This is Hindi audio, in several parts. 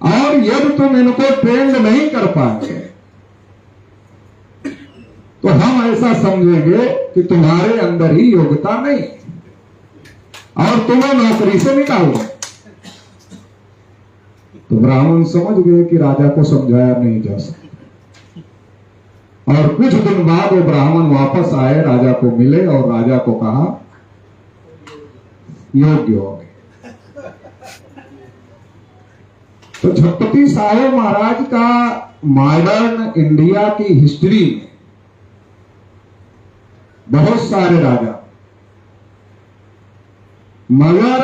और यदि तुम इनको ट्रेंड नहीं कर पाए तो हम ऐसा समझेंगे कि तुम्हारे अंदर ही योग्यता नहीं और तुम्हें नौकरी से निकाल दो। तो ब्राह्मण समझ गए कि राजा को समझाया नहीं जा सकता। और कुछ दिन बाद वो ब्राह्मण वापस आए, राजा को मिले और राजा को कहा योग्य हो गए। तो छत्रपति साहू महाराज का मॉडर्न इंडिया की हिस्ट्री में बहुत सारे राजा, मगर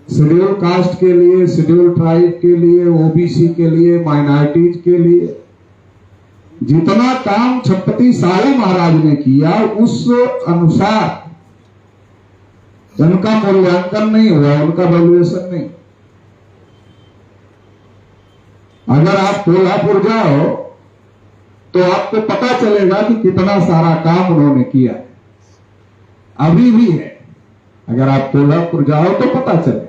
शेड्यूल कास्ट के लिए, शेड्यूल ट्राइब के लिए, ओबीसी के लिए, माइनॉरिटीज के लिए जितना काम छत्रपति साहू महाराज ने किया उस अनुसार उनका मूल्यांकन नहीं हुआ, उनका वैल्यूएशन नहीं। अगर आप कोल्हापुर जाओ तो आपको पता चलेगा कि कितना सारा काम उन्होंने किया, अभी भी है। अगर आप कोल्हापुर जाओ तो पता चले।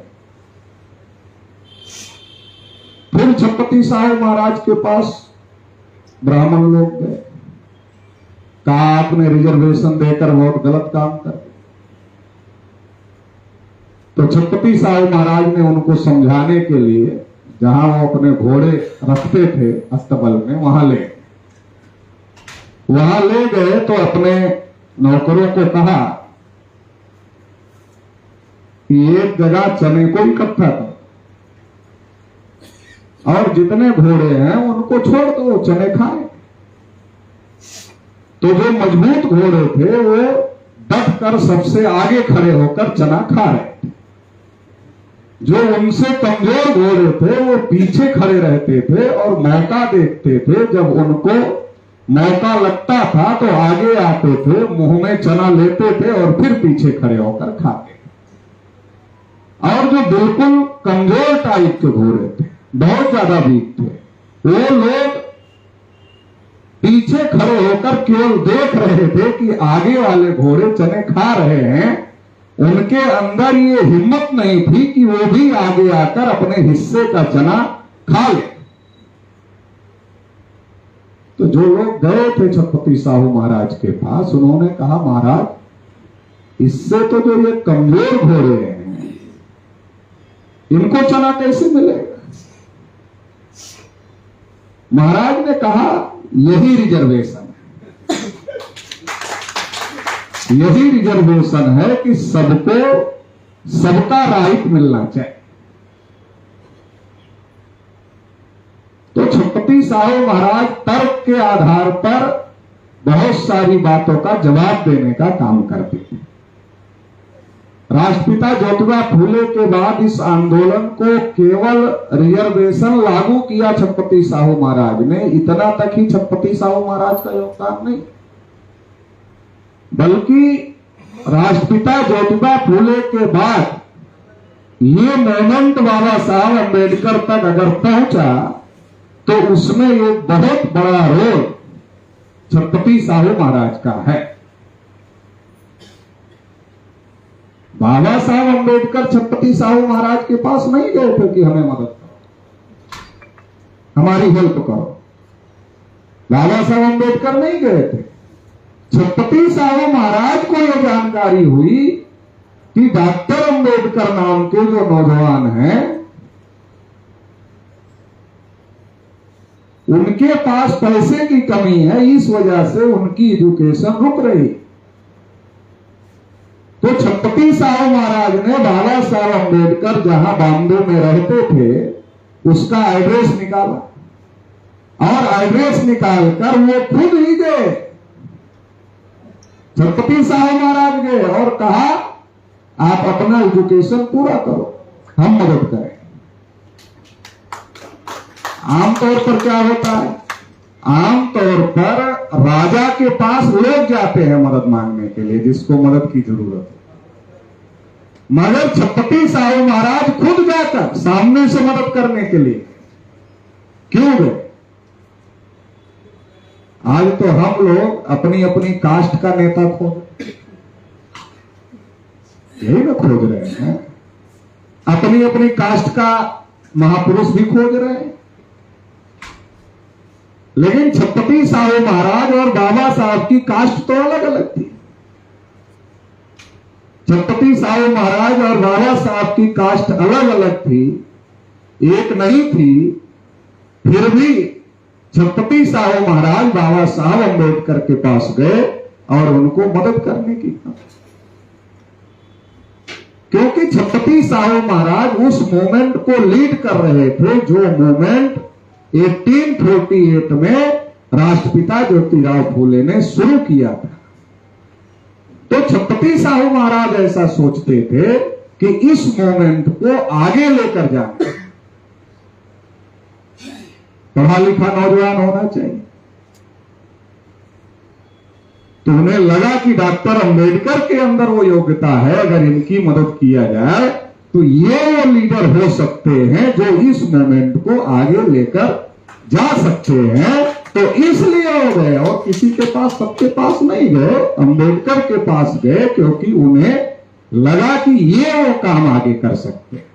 फिर छत्रपति साहू महाराज के पास ब्राह्मण लोग गए, कहा आपने रिजर्वेशन देकर बहुत गलत काम कर दिया। तो छत्रपति साहू महाराज ने उनको समझाने के लिए जहां वो अपने घोड़े रखते थे अस्तबल में, वहां ले गए तो अपने नौकरों को कहा कि एक जगह चने को इकट्ठा करो और जितने घोड़े हैं उनको छोड़ दो, चने खाए। तो जो मजबूत घोड़े थे वो डट कर सबसे आगे खड़े होकर चना खा रहे थे। जो उनसे कमजोर घोड़े थे वो पीछे खड़े रहते थे और मौका देखते थे। जब उनको मौका लगता था तो आगे आते थे, मुंह में चना लेते थे और फिर पीछे खड़े होकर खाते। और जो बिल्कुल कमजोर टाइप के घोड़े थे, बहुत ज्यादा वीक थे, वो लोग पीछे खड़े होकर केवल देख रहे थे कि आगे वाले घोड़े चने खा रहे हैं। उनके अंदर ये हिम्मत नहीं थी कि वो भी आगे आकर अपने हिस्से का चना खा ले। तो जो लोग गए थे छत्रपति साहू महाराज के पास, उन्होंने कहा महाराज, इससे तो जो ये कमजोर घोड़े हैं इनको चना कैसे मिलेगा? महाराज ने कहा यही रिजर्वेशन है, यही रिजर्वेशन है कि सबको सबका राइट मिलना चाहिए। तो छत्रपति साहू महाराज तर्क के आधार पर बहुत सारी बातों का जवाब देने का काम करते थे। राष्ट्रपिता ज्योतिबा फूले के बाद इस आंदोलन को केवल रिजर्वेशन लागू किया छत्रपति साहू महाराज ने, इतना तक ही छत्रपति साहू महाराज का योगदान नहीं, बल्कि राष्ट्रपिता ज्योतिबा फूले के बाद ये मोमेंट बाबा साहब अम्बेडकर तक अगर पहुंचा तो उसमें एक बहुत बड़ा रोल छत्रपति साहू महाराज का है। बाबा साहब अम्बेडकर छत्रपति साहू महाराज के पास नहीं गए थे कि हमें मदद करो, हमारी हेल्प करो। बाबा साहब अम्बेडकर नहीं गए थे। छत्रपति साहू महाराज को यह जानकारी हुई कि डॉक्टर अम्बेडकर नाम के जो नौजवान हैं उनके पास पैसे की कमी है, इस वजह से उनकी एजुकेशन रुक रही। तो छत्रपति साहू महाराज ने बाबा साहब अम्बेडकर जहां बॉम्बे में रहते थे उसका एड्रेस निकाला और एड्रेस निकालकर वो खुद ही गए, छत्रपति साहू महाराज गए और कहा आप अपना एजुकेशन पूरा करो, हम मदद करें। आमतौर पर क्या होता है, आमतौर पर राजा के पास लोग जाते हैं मदद मांगने के लिए जिसको मदद की जरूरत है, मगर छत्रपति साहू महाराज खुद जाकर सामने से मदद करने के लिए क्यों गए? आज तो हम लोग अपनी अपनी कास्ट का नेता खोज, यही ना खोज रहे हैं, अपनी अपनी कास्ट का महापुरुष भी खोज रहे हैं। लेकिन छत्रपति साहू महाराज और बाबा साहब की कास्ट तो अलग अलग थी। छत्रपति साहू महाराज और बाबा साहब की कास्ट अलग अलग थी, एक नहीं थी। फिर भी छत्रपति साहू महाराज बाबा साहब अम्बेडकर के पास गए और उनको मदद करने की, क्योंकि छत्रपति साहू महाराज उस मूवमेंट को लीड कर रहे थे जो मूवमेंट 1848 में राष्ट्रपिता ज्योतिराव फूले ने शुरू किया था। तो छत्रपति साहू महाराज ऐसा सोचते थे कि इस मूवमेंट को आगे लेकर जाना, पढ़ा लिखा नौजवान होना चाहिए। तो उन्हें लगा कि डॉक्टर अंबेडकर के अंदर वो योग्यता है, अगर इनकी मदद किया जाए तो ये वो लीडर हो सकते हैं जो इस मूवमेंट को आगे लेकर जा सकते हैं। तो इसलिए वो गए और किसी के पास, सबके पास नहीं गए, अंबेडकर के पास गए, क्योंकि उन्हें लगा कि ये वो काम आगे कर सकते हैं।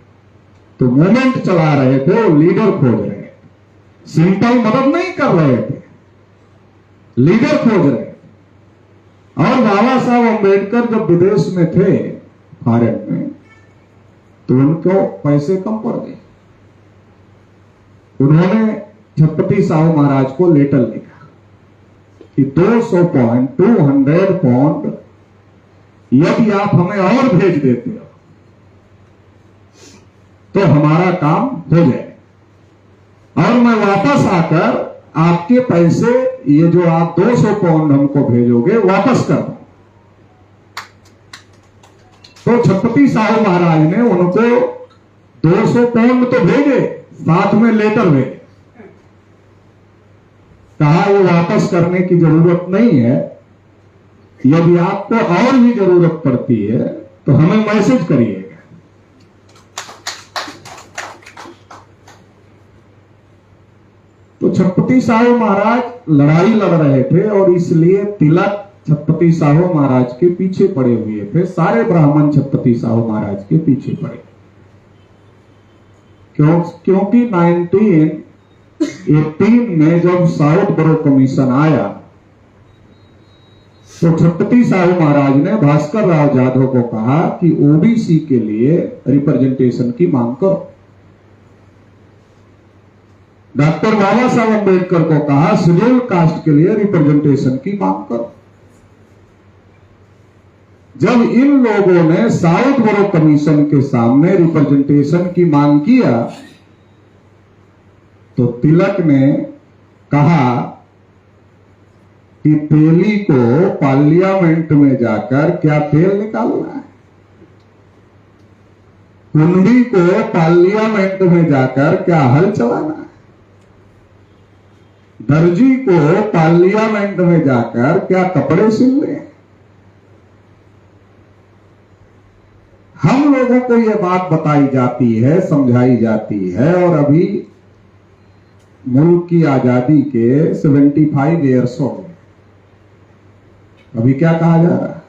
तो मूवमेंट चला रहे थे, वो लीडर खोज रहे थे, सिंपल मदद नहीं कर रहे थे, लीडर खोज रहे थे। और बाबा साहब अंबेडकर जब विदेश में थे, फॉरेन में, तो उनको पैसे कम पड़ गए। उन्होंने छत्रपति साहू महाराज को लेटर लिखा कि 200 पाउंड यदि आप हमें और भेज देते हो तो हमारा काम हो जाए, और मैं वापस आकर आपके पैसे, ये जो आप 200 पाउंड हमको भेजोगे, वापस कर दो। तो छत्रपति साहू महाराज ने उनको 200 पाउंड तो भेजे, साथ में लेटर भेजे, कहा ये वापस करने की जरूरत नहीं है, यदि आपको और भी जरूरत पड़ती है तो हमें मैसेज करिएगा। तो छत्रपति साहू महाराज लड़ाई लड़ रहे थे और इसलिए तिलक छत्रपति साहू महाराज के पीछे पड़े हुए थे। सारे ब्राह्मण छत्रपति साहू महाराज के पीछे पड़े, क्योंकि 1918 में जब साउथ बरो कमीशन आया तो छत्रपति साहू महाराज ने भास्कर राव जाधव को कहा कि ओबीसी के लिए रिप्रेजेंटेशन की मांग करो। डॉक्टर बाबा साहब अम्बेडकर को कहा शेड्यूल कास्ट के लिए रिप्रेजेंटेशन की मांग करो। जब इन लोगों ने साउथ बरो कमीशन के सामने रिप्रेजेंटेशन की मांग किया तो तिलक ने कहा कि तेली को पार्लियामेंट में जाकर क्या तेल निकालना है, कुंडी को पार्लियामेंट में जाकर क्या हल चलाना है, दर्जी को पार्लियामेंट में जाकर क्या कपड़े सिलने हैं। हम लोगों को यह बात बताई जाती है, समझाई जाती है, और अभी मुल्क की आजादी के 75 ईयर्स हो गए। अभी क्या कहा जा रहा है,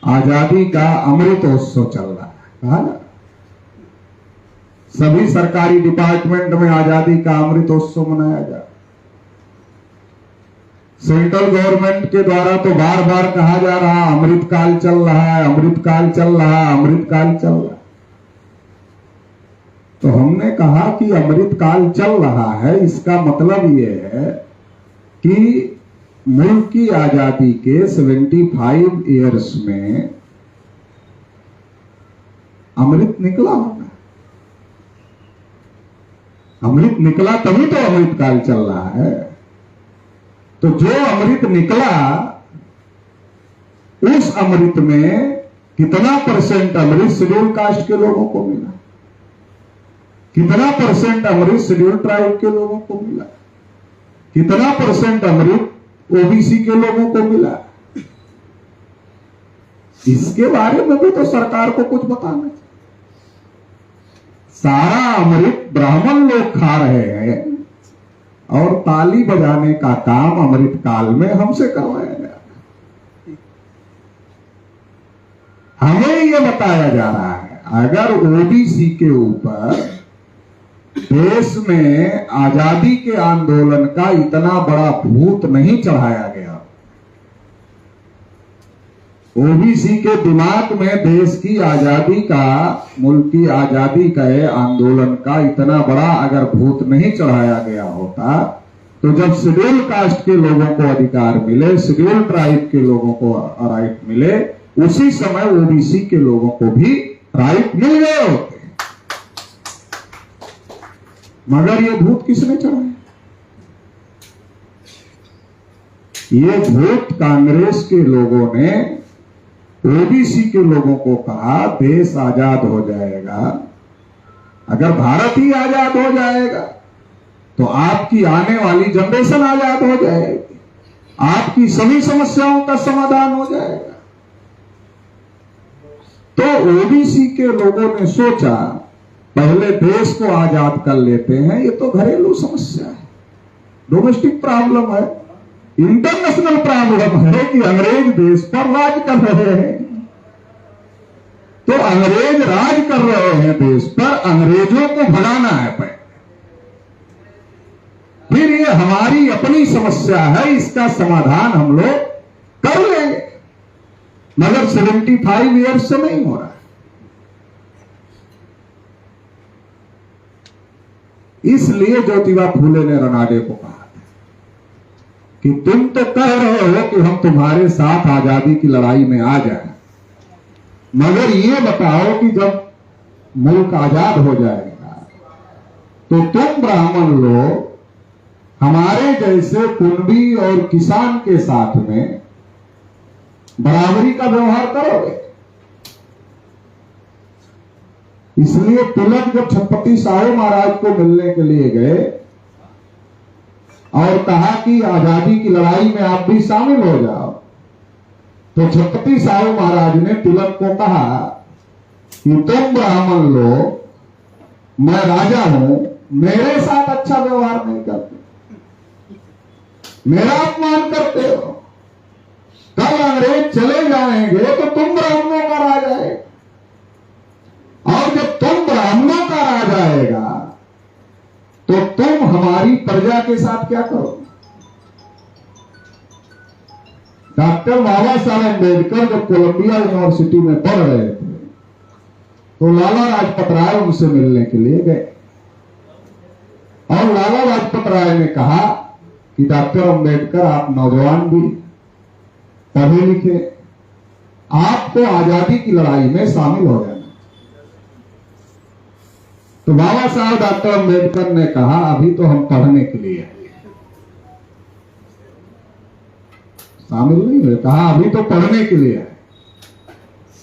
आजादी का अमृतोत्सव चल रहा है, कहा जा रहा है। सभी सरकारी डिपार्टमेंट में आजादी का अमृतोत्सव मनाया जा रहा है। सेंट्रल गवर्नमेंट के द्वारा तो बार बार कहा जा रहा अमृतकाल चल रहा है, अमृतकाल चल रहा है, अमृतकाल चल रहा है। तो हमने कहा कि अमृतकाल चल रहा है, इसका मतलब यह है कि मुल्क की आजादी के 75 ईयर्स में अमृत निकला होगा। अमृत निकला तभी तो अमृतकाल चल रहा है। तो जो अमृत निकला, उस अमृत में कितना परसेंट अमृत शेड्यूल कास्ट के लोगों को मिला, कितना परसेंट अमृत शेड्यूल ट्राइब के लोगों को मिला, कितना परसेंट अमृत ओबीसी के लोगों को मिला, इसके बारे में भी तो सरकार को कुछ बताना चाहिए। सारा अमृत ब्राह्मण लोग खा रहे हैं और ताली बजाने का काम अमृत काल में हमसे करवाया जा रहा है। हमें यह बताया जा रहा है अगर ओबीसी के ऊपर देश में आजादी के आंदोलन का इतना बड़ा भूत नहीं चढ़ाया गया। ओबीसी के दिमाग में देश की आजादी का, मुल्क की आजादी का आंदोलन का इतना बड़ा अगर भूत नहीं चढ़ाया गया होता, तो जब शेड्यूल कास्ट के लोगों को अधिकार मिले, शेड्यूल ट्राइब के लोगों को राइट मिले, उसी समय ओबीसी के लोगों को भी राइट मिल गए होते। मगर ये भूत किसने चढ़ाया? ये भूत कांग्रेस के लोगों ने ओबीसी के लोगों को कहा देश आजाद हो जाएगा, अगर भारत ही आजाद हो जाएगा तो आपकी आने वाली जनरेशन आजाद हो जाएगी, आपकी सभी समस्याओं का समाधान हो जाएगा। तो ओबीसी के लोगों ने सोचा पहले देश को आजाद कर लेते हैं, ये तो घरेलू समस्या है, डोमेस्टिक प्रॉब्लम है, इंटरनेशनल प्रॉब्लम है कि अंग्रेज देश पर राज कर रहे हैं। तो अंग्रेज राज कर रहे हैं देश पर, अंग्रेजों को भगाना है पहले, फिर ये हमारी अपनी समस्या है, इसका समाधान हम लोग कर लेंगे। मगर 75 ईयर्स से नहीं हो रहा है। इसलिए ज्योतिबा फूले ने रनाडे को कहा कि तुम तो कह रहे हो कि हम तुम्हारे साथ आजादी की लड़ाई में आ जाएं, मगर ये बताओ कि जब मुल्क आजाद हो जाएगा तो तुम ब्राह्मण लोग हमारे जैसे कुंबी और किसान के साथ में बराबरी का व्यवहार करोगे। इसलिए तिलक जब छत्रपति साहू महाराज को मिलने के लिए गए और कहा कि आजादी की लड़ाई में आप भी शामिल हो जाओ, तो छत्रपति साहू महाराज ने तिलक को कहा कि तुम ब्राह्मण लोग, मैं राजा हूं, मेरे साथ अच्छा व्यवहार नहीं करते, मेरा अपमान करते हो, कल अंग्रेज चले जाएंगे तो तुम ब्राह्मणों का राज आएगा, और जब तुम ब्राह्मणों का राज आएगा तो तुम हमारी प्रजा के साथ क्या करोगे? डॉक्टर बाबा साहब अम्बेडकर जब कोलंबिया यूनिवर्सिटी में पढ़ रहे थे तो लाला लाजपत राय उनसे मिलने के लिए गए, और लाला लाजपत राय ने कहा कि डॉक्टर अम्बेडकर, आप नौजवान भी, पढ़े लिखे, आपको आजादी की लड़ाई में शामिल हो जाना। तो बाबा साहब डॉक्टर अम्बेडकर ने कहा अभी तो हम पढ़ने के लिए आए, शामिल नहीं हुए, कहा अभी तो पढ़ने के लिए आए।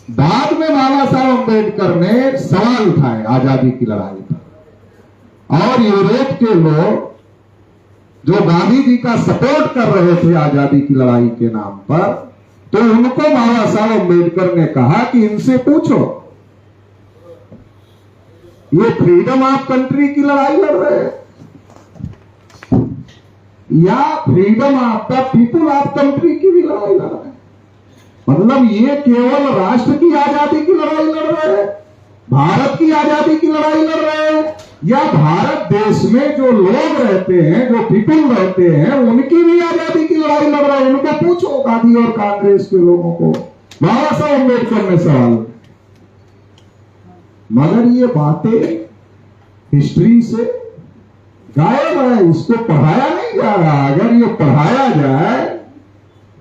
बाद में बाबा साहब अम्बेडकर ने सवाल उठाए आजादी की लड़ाई पर, और यूरोप के लोग जो गांधी जी का सपोर्ट कर रहे थे आजादी की लड़ाई के नाम पर, तो उनको बाबा साहब अम्बेडकर ने कहा कि इनसे पूछो ये फ्रीडम ऑफ कंट्री की लड़ाई लड़ रहे हैं या freedom of the people of country की भी लड़ाई लड़ रहे हैं? मतलब ये केवल राष्ट्र की आजादी की लड़ाई लड़ रहे हैं, भारत की आजादी की लड़ाई लड़ रहे हैं, या भारत देश में जो लोग रहते हैं, जो पीपुल रहते हैं, उनकी भी आजादी की लड़ाई लड़ रहे हैं? उनको पूछो, गांधी और कांग्रेस के लोगों को। बाबा साहब अम्बेडकर ने सवाल, मगर ये बातें हिस्ट्री से गायब है, इसको पढ़ाया नहीं जा रहा। अगर ये पढ़ाया जाए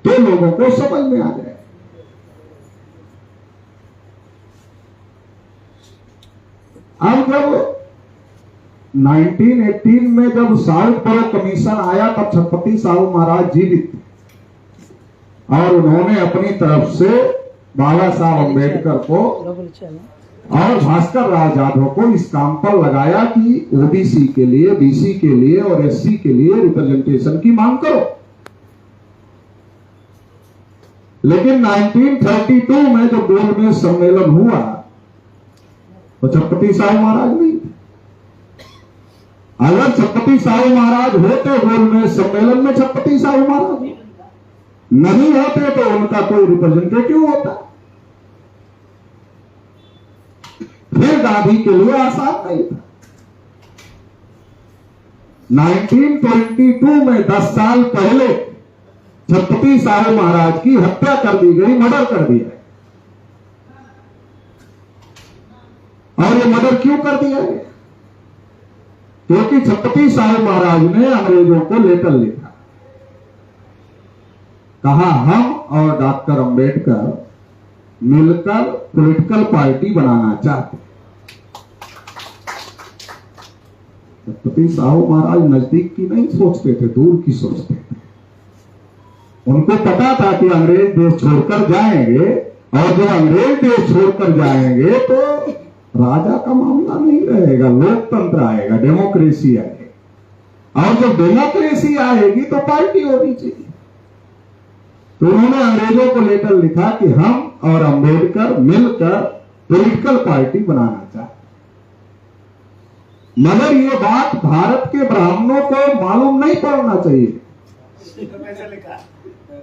तो लोगों को समझ में आ जाए। अब जब 1918 में जब साउथ पोलो कमीशन आया तब छत्रपति साहू महाराज जीवित थे, और उन्होंने अपनी तरफ से बाबा साहब अम्बेडकर को और भास्कर राव जाधव को इस काम पर लगाया कि ओबीसी के लिए, बीसी के लिए और एससी के लिए रिप्रेजेंटेशन की मांग करो। लेकिन 1932 में जब गोलमेज सम्मेलन हुआ तो छत्रपति साहू महाराज नहीं। अगर छत्रपति साहू महाराज होते गोलमेज सम्मेलन में, छत्रपति साहू महाराज नहीं होते तो उनका कोई रिप्रेजेंटेटिव होता। फिर गांधी के लिए आसान नहीं था। 1922 में 10 साल पहले छत्रपति साहू महाराज की हत्या कर दी गई, मर्डर कर दिया। और ये मर्डर क्यों कर दिया गया? क्योंकि छत्रपति साहू महाराज ने अंग्रेजों को लेटर लिखा, कहा हम और डॉक्टर अंबेडकर मिलकर पॉलिटिकल पार्टी बनाना चाहते। छत्रपति साहू महाराज नजदीक की नहीं सोचते थे, दूर की सोचते थे। उनको पता था कि अंग्रेज देश छोड़कर जाएंगे, और जब अंग्रेज देश छोड़कर जाएंगे तो राजा का मामला नहीं रहेगा, लोकतंत्र आएगा, डेमोक्रेसी आएगी, और जब डेमोक्रेसी आएगी तो पार्टी होनी चाहिए। तो उन्होंने अंग्रेजों को लेटर लिखा कि हम और अंबेडकर मिलकर पॉलिटिकल पार्टी बनाना चाहते। मगर ये बात भारत के ब्राह्मणों को मालूम नहीं पड़ना चाहिए।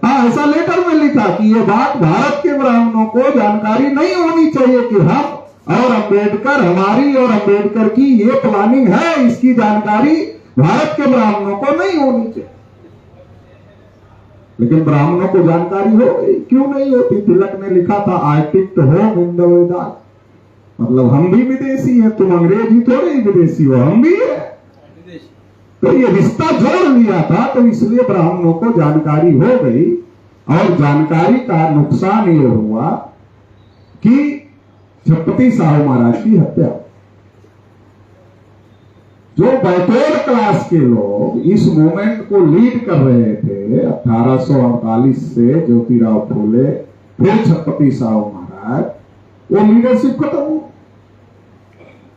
हाँ, ऐसा लेटर में लिखा कि ये बात भारत के ब्राह्मणों को जानकारी नहीं होनी चाहिए कि हम और अंबेडकर, हमारी और अंबेडकर की ये प्लानिंग है, इसकी जानकारी भारत के ब्राह्मणों को नहीं होनी चाहिए। लेकिन ब्राह्मणों को जानकारी हो गई, क्यों नहीं होती? तिलक ने लिखा था Arctic home in the Vedas, मतलब हम भी विदेशी हैं, तुम अंग्रेज ही थोड़े ही विदेशी हो, हम भी है। तो ये रिश्ता जोड़ लिया था, तो इसलिए ब्राह्मणों को जानकारी हो गई। और जानकारी का नुकसान ये हुआ कि छत्रपति साहू महाराज की हत्या। जो बैकवर्ड क्लास के लोग इस मूवमेंट को लीड कर रहे थे 1848 से, ज्योतिराव फूले, फिर छत्रपति साहू महाराज, वो लीडरशिप खत्म हो।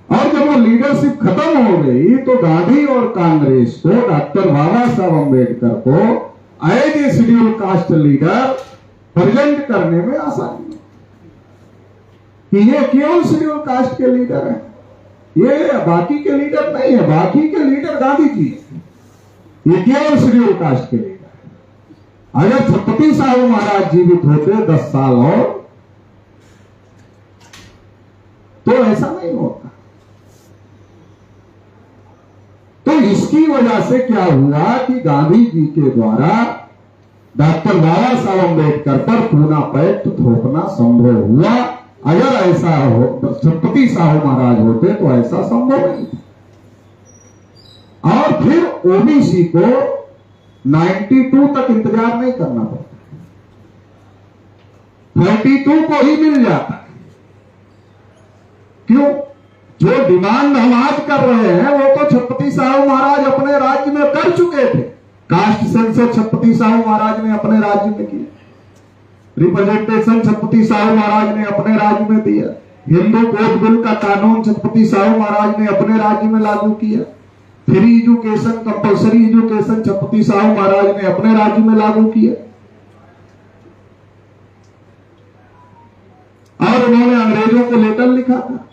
और जब वो लीडरशिप खत्म हो गई तो गांधी और कांग्रेस को, डॉक्टर बाबा साहब अम्बेडकर को as a scheduled caste leader present करने में आसानी कि ये केवल शेड्यूल कास्ट के लीडर हैं, ये बाकी के लीडर नहीं है। बाकी के लीडर गांधी जी, ये केवल शेड्यूल कास्ट के लीडर। अगर छत्रपति साहू महाराज जीवित होते 10 साल और, तो ऐसा नहीं होता। तो इसकी वजह से क्या हुआ कि गांधी जी के द्वारा डॉक्टर बाबा साहब अम्बेडकर पर पूना पैक्ट थोपना संभव हुआ। अगर ऐसा हो, छत्रपति साहू महाराज होते तो ऐसा संभव नहीं। और फिर ओबीसी को 92 तक इंतजार नहीं करना पड़ता, 32 को ही मिल जाता। क्यों? जो डिमांड हम आज कर रहे हैं वो तो छत्रपति साहू महाराज अपने राज्य में कर चुके थे। कास्ट सेंसस छत्रपति साहू महाराज ने अपने राज्य में किया, रिप्रेजेंटेशन छत्रपति साहू महाराज ने अपने राज्य में दिया, हिंदू कोड बिल का कानून छत्रपति साहू महाराज ने अपने राज्य में लागू किया, free education, compulsory education Chhatrapati Shahu Maharaj ने अपने राज्य में लागू किया। और उन्होंने अंग्रेजों को लेटर लिखा था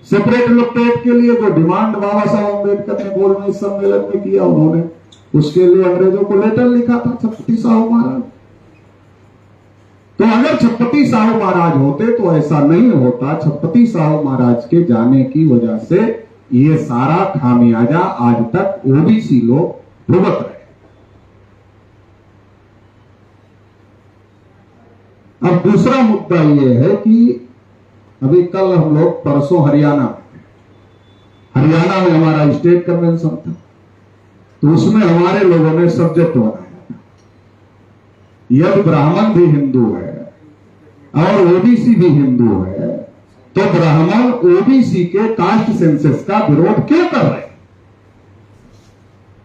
सेपरेट इलेक्टोरेट के लिए, जो डिमांड बाबा साहब अम्बेडकर ने गोलमेज सम्मेलन में किया, उन्होंने उसके लिए अंग्रेजों को लेटर लिखा था छत्रपति साहू महाराज। तो अगर छत्रपति साहू महाराज होते तो ऐसा नहीं होता। छत्रपति साहू महाराज के जाने की वजह से ये सारा खामियाजा आज तक ओबीसी लोग भुगत रहे। अब दूसरा मुद्दा ये है कि अभी कल हम लोग, परसों हरियाणा में हमारा स्टेट कन्वेंशन था, तो उसमें हमारे लोगों ने सब्जेक्ट बनाया, यदि ब्राह्मण भी हिंदू है और ओबीसी भी हिंदू है तो ब्राह्मण ओबीसी के कास्ट सेंसस का विरोध क्यों कर रहे?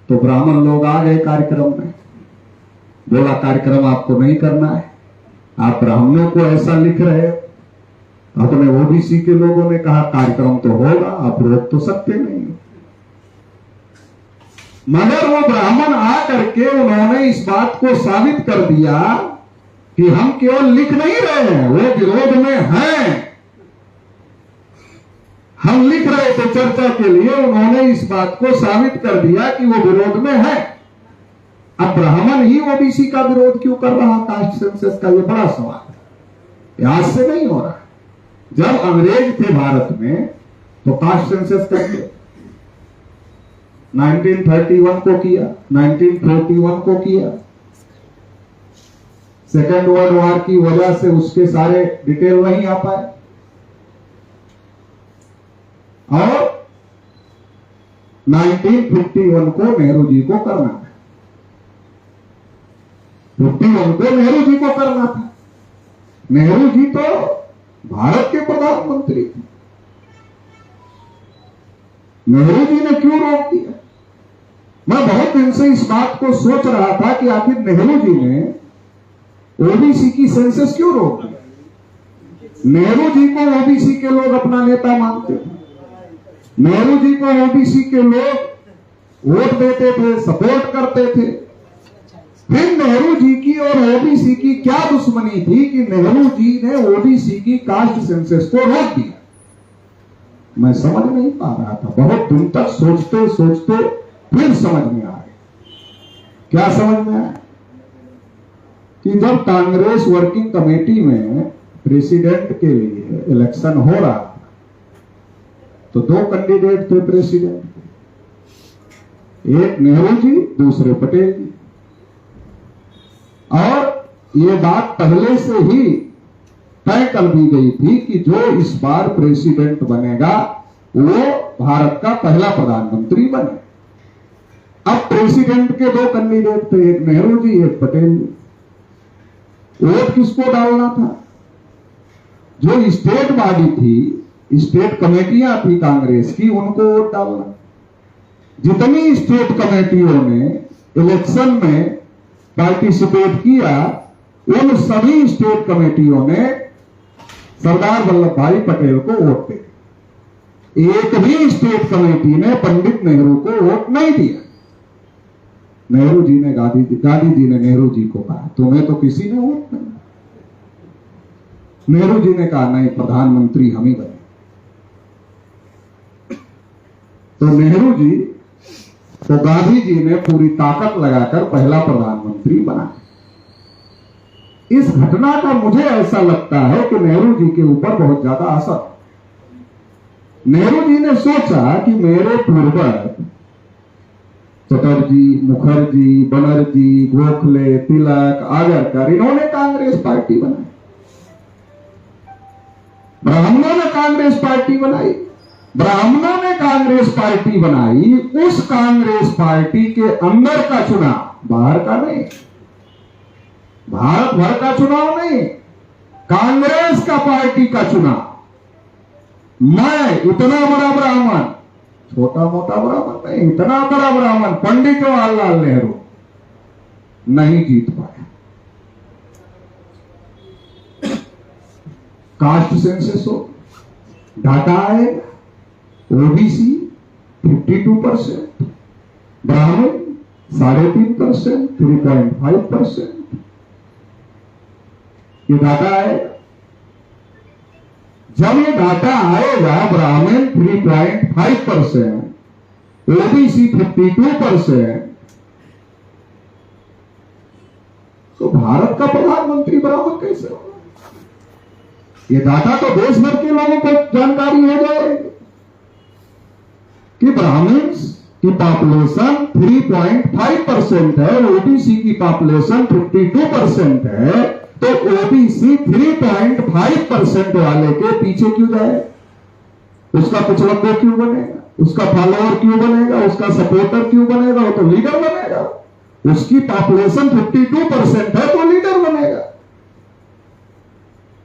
तो ब्राह्मण लोग आ गए कार्यक्रम में, बोला कार्यक्रम आपको नहीं करना है, आप ब्राह्मणों को ऐसा लिख रहे हो। अपने ओबीसी के लोगों ने कहा कार्यक्रम तो होगा, आप रोक तो सकते नहीं। मगर वो ब्राह्मण आ करके उन्होंने इस बात को साबित कर दिया कि हम केवल लिख नहीं रहे हैं, वो विरोध में हैं। हम लिख रहे थे चर्चा के लिए, उन्होंने इस बात को साबित कर दिया कि वो विरोध में है। अब ब्राह्मण ही ओबीसी का विरोध क्यों कर रहा कास्ट सेंसस का? ये बड़ा सवाल है, आज से नहीं हो रहा। जब अंग्रेज थे भारत में तो कास्ट सेंसस करते, 1931 को किया, 1941 को किया। सेकेंड वर्ल्ड वॉर की वजह से उसके सारे डिटेल नहीं आ पाए। और 1951 को नेहरू जी को करना था, 51 को नेहरू जी को करना था। नेहरू जी तो भारत के प्रधानमंत्री थे। नेहरू जी ने क्यों रोक दिया? मैं बहुत दिन से इस बात को सोच रहा था कि आखिर नेहरू जी ने ओबीसी की सेंसस क्यों रोक दिया? नेहरू जी को ओबीसी के लोग अपना नेता मानते थे, नेहरू जी को ओबीसी के लोग वोट देते थे, सपोर्ट करते थे। फिर नेहरू जी की और ओबीसी की क्या दुश्मनी थी कि नेहरू जी ने ओबीसी की कास्ट सेंसस को रोक दिया? मैं समझ नहीं पा रहा था। बहुत दिन तक सोचते सोचते फिर समझ में आया। क्या समझ में आया? कि जब कांग्रेस वर्किंग कमेटी में प्रेसिडेंट के लिए इलेक्शन हो रहा था तो दो कैंडिडेट थे प्रेसिडेंट, एक नेहरू जी, दूसरे पटेल जी। और ये बात पहले से ही तय कर दी गई थी कि जो इस बार प्रेसिडेंट बनेगा वो भारत का पहला प्रधानमंत्री बने। अब प्रेसिडेंट के दो कैंडिडेट थे, एक नेहरू जी, एक पटेल जी। वोट किसको डालना था? जो स्टेट बॉडी थी, स्टेट कमेटियां थी कांग्रेस की, उनको वोट डालना। जितनी स्टेट कमेटियों ने इलेक्शन में पार्टिसिपेट किया उन सभी स्टेट कमेटियों ने सरदार वल्लभ भाई पटेल को वोट दिया। एक भी स्टेट कमेटी ने पंडित नेहरू को वोट नहीं दिया। नेहरू जी ने गांधी जी ने नेहरू जी को कहा तुम्हें तो किसी ने वोट नहीं। नेहरू जी ने कहा नहीं, प्रधानमंत्री हम ही बने। तो नेहरू जी तो गांधी जी ने पूरी ताकत लगाकर पहला प्रधानमंत्री बनाया। इस घटना का मुझे ऐसा लगता है कि नेहरू जी के ऊपर बहुत ज्यादा असर। नेहरू जी ने सोचा कि मेरे पूर्वज चटर्जी, मुखर्जी, बनर्जी, गोखले, तिलक, आगरकर, इन्होंने कांग्रेस पार्टी बनाई, ब्राह्मणों ने कांग्रेस पार्टी बनाई। ब्राह्मणों ने कांग्रेस पार्टी बनाई, उस कांग्रेस पार्टी के अंदर का चुनाव, बाहर का नहीं, भारत भर का चुनाव नहीं, कांग्रेस का पार्टी का चुनाव। मैं इतना बड़ा ब्राह्मण, छोटा मोटा ब्राह्मण नहीं, इतना बड़ा ब्राह्मण पंडित जवाहरलाल नेहरू नहीं जीत पाया। कास्ट सेंसस हो, डाटा आएगा, ओबीसी 52%, ब्राह्मण 3.5%, 3.5%, ये डाटा आएगा। जब ये डाटा आएगा, ब्राह्मण 3.5%, ओबीसी 52%, तो भारत का प्रधानमंत्री ब्राह्मण कैसे होगा? ये डाटा तो देश भर के लोगों को जानकारी हो जाएगी कि ब्राह्मण की पॉपुलेशन 3.5% है, ओबीसी की पॉपुलेशन 52% है, तो ओबीसी 3.5% वाले के पीछे क्यों जाए? उसका पिछड़ों क्यों बनेगा? उसका फॉलोअर क्यों बनेगा? उसका सपोर्टर क्यों बनेगा? वो तो लीडर बनेगा। उसकी पॉपुलेशन 52% है तो लीडर बनेगा।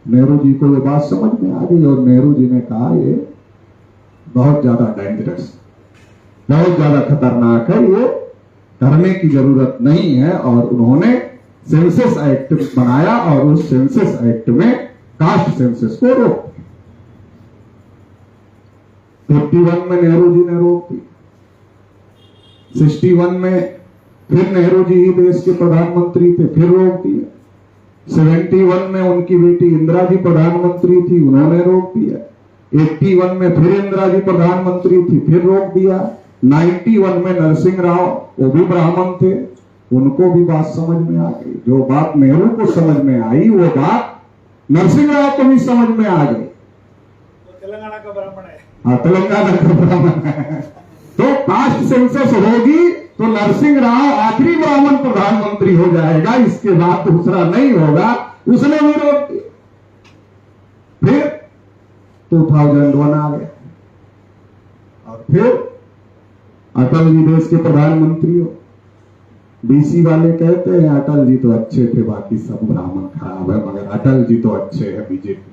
नेहरू जी को ये बात समझ में आ गई और नेहरू जी ने कहा ये बहुत ज्यादा डेंजरस, बहुत ज्यादा खतरनाक है, ये करने की जरूरत नहीं है। और उन्होंने सेंसस एक्ट बनाया और उस सेंसस एक्ट में कास्ट सेंसस को रोक दिया। 51 में नेहरू जी ने रोक दी, 61 में फिर नेहरू जी ही देश के प्रधानमंत्री थे, फिर रोक दिया। 71 में उनकी बेटी इंदिरा जी प्रधानमंत्री थी, उन्होंने रोक दिया। 81 में फिर इंदिरा जी प्रधानमंत्री थी, फिर रोक दिया। 91 में नरसिंह राव, वो भी ब्राह्मण थे, उनको भी बात समझ में आ गई। जो बात नेहरू को समझ में आई वो बात नरसिंह राव को भी समझ में आ गई। तेलंगाना का ब्राह्मण है। हाँ, तेलंगाना का ब्राह्मण है। तो कास्ट सेंसस होगी तो नरसिंह राव आखिरी ब्राह्मण प्रधानमंत्री हो जाएगा, इसके बाद दूसरा नहीं होगा। उसने विरोध किया। फिर 2001 आ गया और फिर अटल जी देश के प्रधानमंत्री हो। बीसी वाले कहते हैं अटल जी तो अच्छे थे, बाकी सब ब्राह्मण खराब है, मगर अटल जी तो अच्छे हैं बीजेपी।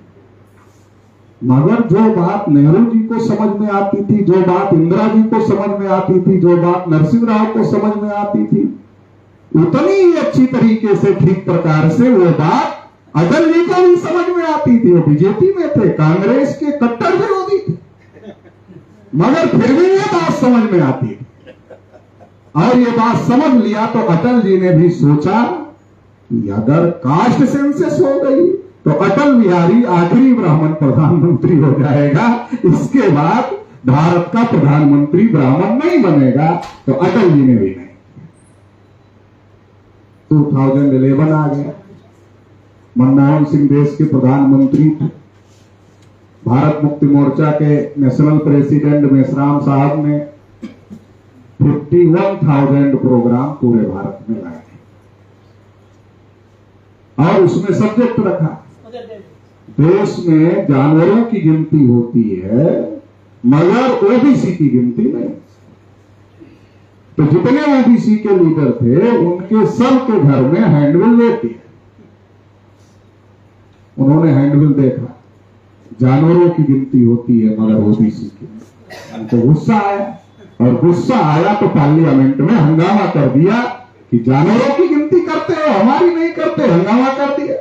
मगर जो बात नेहरू जी को समझ में आती थी, जो बात इंदिरा जी को समझ में आती थी, जो बात नरसिंह राव को समझ में आती थी, उतनी ही अच्छी तरीके से ठीक प्रकार से वो बात अटल जी को भी समझ में आती थी। वो बीजेपी में थे, कांग्रेस के कट्टर विरोधी थे, मगर फिर भी ये बात समझ में आती थी। और ये बात समझ लिया तो अटल जी ने भी सोचा कि अगर कास्ट सेंसस हो गई तो अटल बिहारी आखिरी ब्राह्मण प्रधानमंत्री हो जाएगा, इसके बाद भारत का प्रधानमंत्री ब्राह्मण नहीं बनेगा। तो अटल जी ने भी नहीं। 2011 आ गया, मनमोहन सिंह देश के प्रधानमंत्री थे। भारत मुक्ति मोर्चा के नेशनल प्रेसिडेंट मेश्राम साहब ने 51,000 प्रोग्राम पूरे भारत में लाए और उसमें सब्जेक्ट रखा, देश में जानवरों की गिनती होती है मगर ओबीसी की गिनती नहीं। तो जितने ओबीसी के लीडर थे उनके सब के घर में हैंडबिल देती है। उन्होंने हैंडबिल देखा, जानवरों की गिनती होती है मगर ओबीसी की। तो गुस्सा आया और गुस्सा आया तो पार्लियामेंट में हंगामा कर दिया कि जानवरों की गिनती करते हो, हमारी नहीं करते। हंगामा कर दिया,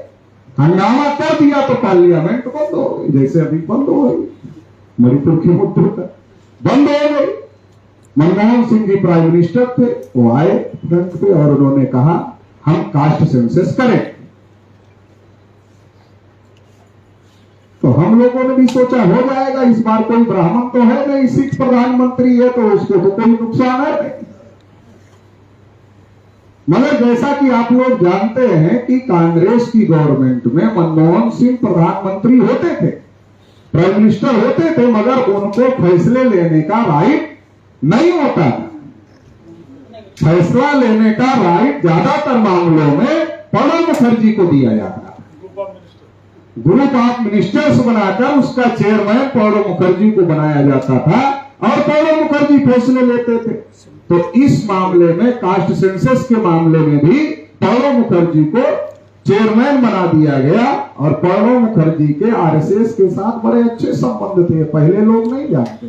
हंगामा कर दिया तो पार्लियामेंट बंद हो गई, जैसे अभी बंद हो गई मणिपुर के मुद्दे पर बंद हो गई। मनमोहन सिंह जी प्राइम मिनिस्टर थे, वो आए फ्रंट पे और उन्होंने कहा हम कास्ट सेंसस करें। तो हम लोगों ने भी सोचा हो जाएगा इस बार, कोई ब्राह्मण तो है नहीं, सिख प्रधानमंत्री है तो उसको तो कोई नुकसान है नहीं। मगर जैसा कि आप लोग जानते हैं कि कांग्रेस की गवर्नमेंट में मनमोहन सिंह प्रधानमंत्री होते थे, प्राइम मिनिस्टर होते थे, मगर उनको फैसले लेने का राइट नहीं होता था। फैसला लेने का राइट ज्यादातर मामलों में प्रणब मुखर्जी को दिया जाता था। ग्रुप ऑफ मिनिस्टर्स बनाकर उसका चेयरमैन प्रणब मुखर्जी को बनाया जाता था और प्रणब मुखर्जी फैसले लेते थे। तो इस मामले में कास्ट सेंसस के मामले में भी प्रणब मुखर्जी को चेयरमैन बना दिया गया और प्रणब मुखर्जी के आरएसएस के साथ बड़े अच्छे संबंध थे। पहले लोग नहीं जानते,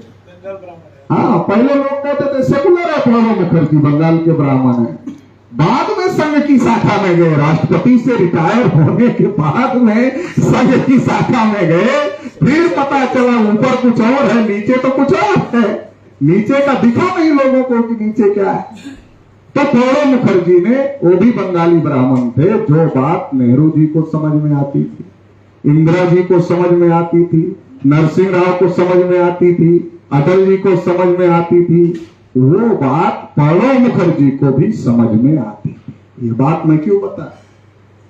हाँ पहले लोग कहते थे सेकुलर है प्रणब मुखर्जी, बंगाल के ब्राह्मण है। बाद में संघ की शाखा में गए, राष्ट्रपति से रिटायर होने के बाद में संघ की शाखा में गए, फिर पता चला ऊपर कुछ और है, नीचे तो कुछ और है, नीचे का दिखा नहीं लोगों को कि नीचे क्या है। तो प्रणब मुखर्जी ने, वो भी बंगाली ब्राह्मण थे, जो बात नेहरू जी को समझ में आती थी, इंदिरा जी को समझ में आती थी, नरसिंह राव को समझ में आती थी, अटल जी को समझ में आती थी, वो बात प्रणब मुखर्जी को भी समझ में आती थी। ये बात मैं क्यों बता,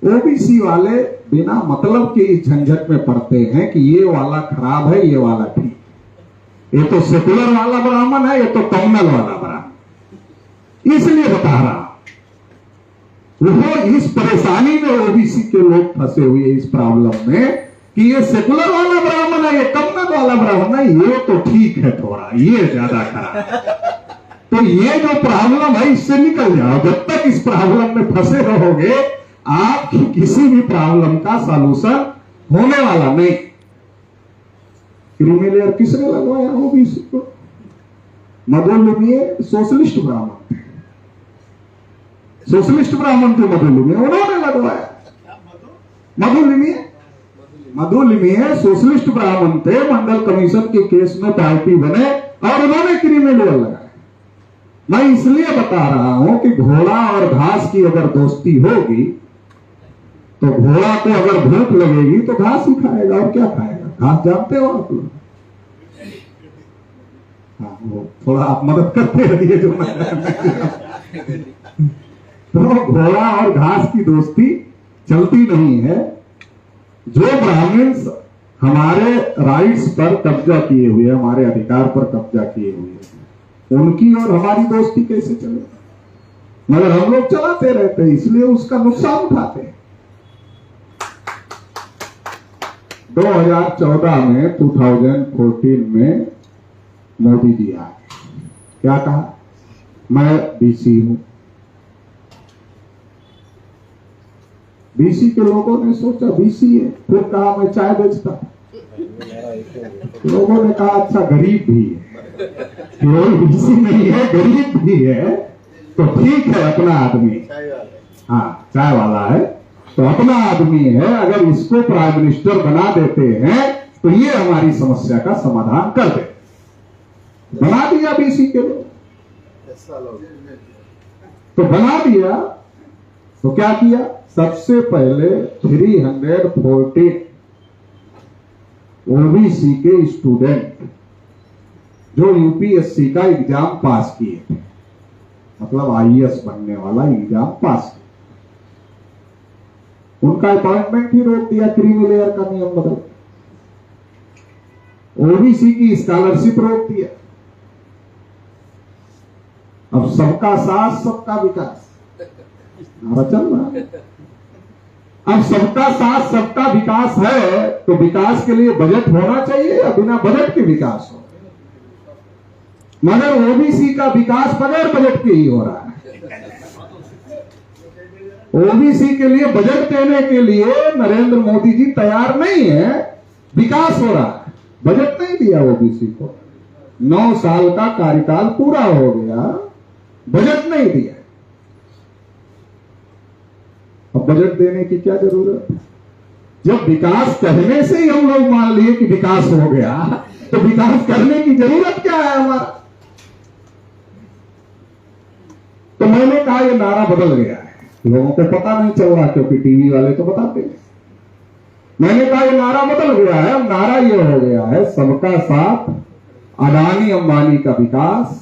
ओबीसी वाले बिना मतलब के इस झंझट में पड़ते हैं कि ये वाला खराब है, ये वाला ठीक, ये तो सेकुलर वाला ब्राह्मण है, ये तो कम्युनल वाला ब्राह्मण। इसलिए बता रहा वो इस परेशानी में ओबीसी के लोग फंसे हुए इस प्रॉब्लम में कि ये सेकुलर वाला ब्राह्मण है, ये कम्युनल वाला ब्राह्मण है, ये तो ठीक है, थोड़ा ये ज्यादा खराब। तो ये जो प्रॉब्लम है इससे निकल जाओ। जब तक इस प्रॉब्लम में फंसे रहोगे आपकी किसी भी प्रॉब्लम का सॉल्यूशन होने वाला नहीं। क्रीमी लेयर किसने लगवाया ओबीसी को? मधुलिमीय सोशलिस्ट ब्राह्मण थे, सोशलिस्ट ब्राह्मण थे मधुलिमीय, उन्होंने लगवाया। मधुलिमीय सोशलिस्ट ब्राह्मण थे, मंडल कमीशन के केस में पार्टी बने और उन्होंने क्रीमी लेयर लगाया। मैं इसलिए बता रहा हूं कि घोड़ा और घास की अगर दोस्ती होगी तो घोड़ा को अगर भूख लगेगी तो घास ही खाएगा, और क्या खाएगा? घास जानते हो आप लोग? हाँ, वो थोड़ा आप मदद करते रहिए जो तो घोड़ा और घास की दोस्ती चलती नहीं है। जो ब्राह्मण हमारे राइट्स पर कब्जा किए हुए, हमारे अधिकार पर कब्जा किए हुए, उनकी और हमारी दोस्ती कैसे चले? मगर हम लोग चलाते रहते हैं, इसलिए उसका नुकसान उठाते हैं। 2014 में 2014 में मोदी जी आए, क्या कहा? मैं बीसी हूं। बीसी के लोगों ने सोचा बीसी है, फिर कहा मैं चाय बेचता हूं। लोगों ने कहा अच्छा गरीब भी है, केवल बीसी नहीं है गरीब भी है, तो ठीक है अपना आदमी, हाँ चाय वाला है तो अपना आदमी है, अगर इसको प्राइम मिनिस्टर बना देते हैं तो ये हमारी समस्या का समाधान कर दे। बना दिया बीसी के लोग, तो बना दिया तो क्या किया? सबसे पहले 314 ओबीसी के स्टूडेंट जो यूपीएससी का एग्जाम पास किए थे, मतलब आईएएस बनने वाला एग्जाम पास किया, उनका अपॉइंटमेंट ही रोक दिया। क्रीमी लेयर का नियम बदल, ओबीसी की स्कॉलरशिप रोक दिया। अब सबका साथ सबका विकास चल रहा है। अब सबका साथ सबका विकास है तो विकास के लिए बजट होना चाहिए या बिना बजट के विकास हो? मगर ओबीसी का विकास बगैर बजट के ही हो रहा है। ओबीसी के लिए बजट देने के लिए नरेंद्र मोदी जी तैयार नहीं है, विकास हो रहा है, बजट नहीं दिया ओबीसी को। 9 साल का कार्यकाल पूरा हो गया, बजट नहीं दिया। अब बजट देने की क्या जरूरत है? जब विकास कहने से ही हम लोग मान लिए कि विकास हो गया, तो विकास करने की जरूरत क्या है हमारा? तो मैंने कहा ये नारा बदल गया है, लोगों को पता नहीं चल रहा क्योंकि टीवी वाले तो बताते हैं। मैंने कहा ये नारा बदल गया है, अब नारा ये हो गया है सबका साथ, अडानी अंबानी का विकास,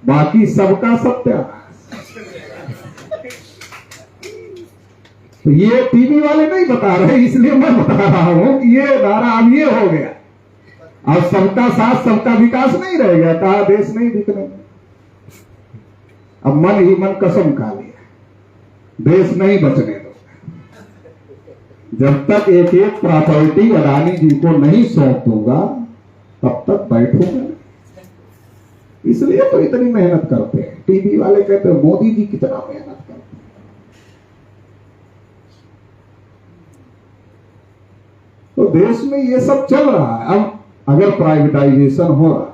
बाकी सबका सत्यानाश। तो ये टीवी वाले नहीं बता रहे, इसलिए मैं बता रहा हूं कि ये नारा अब ये हो गया। अब सबका साथ सबका विकास नहीं रह गया, कहा देश नहीं दिखने। अब मन ही मन कसम खा लिया, देश नहीं बचने दो। जब तक एक एक प्रॉपर्टी अडानी जी को नहीं सौंप दूंगा तब तक बैठूंगा। इसलिए तो इतनी मेहनत करते हैं। टीवी वाले कहते हैं मोदी जी कितना मेहनत करते हैं। तो देश में ये सब चल रहा है। अब अगर प्राइवेटाइजेशन हो रहा है,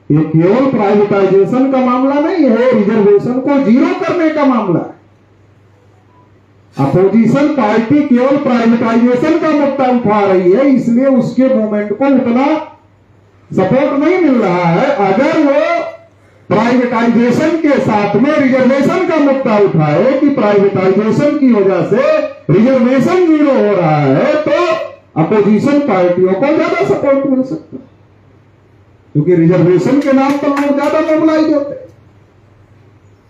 ये केवल प्राइवेटाइजेशन का मामला नहीं है, रिजर्वेशन को जीरो करने का मामला है। अपोजिशन पार्टी केवल प्राइवेटाइजेशन का मुद्दा उठा रही है, इसलिए उसके मूवमेंट को उतना सपोर्ट नहीं मिल रहा है। अगर वो प्राइवेटाइजेशन के साथ में रिजर्वेशन का मुद्दा उठाए कि प्राइवेटाइजेशन की वजह से रिजर्वेशन जीरो हो रहा है, तो अपोजिशन पार्टियों को ज्यादा सपोर्ट मिल सकता है, क्योंकि रिजर्वेशन के नाम पर लोग ज्यादा मोबिलाइज होते हैं।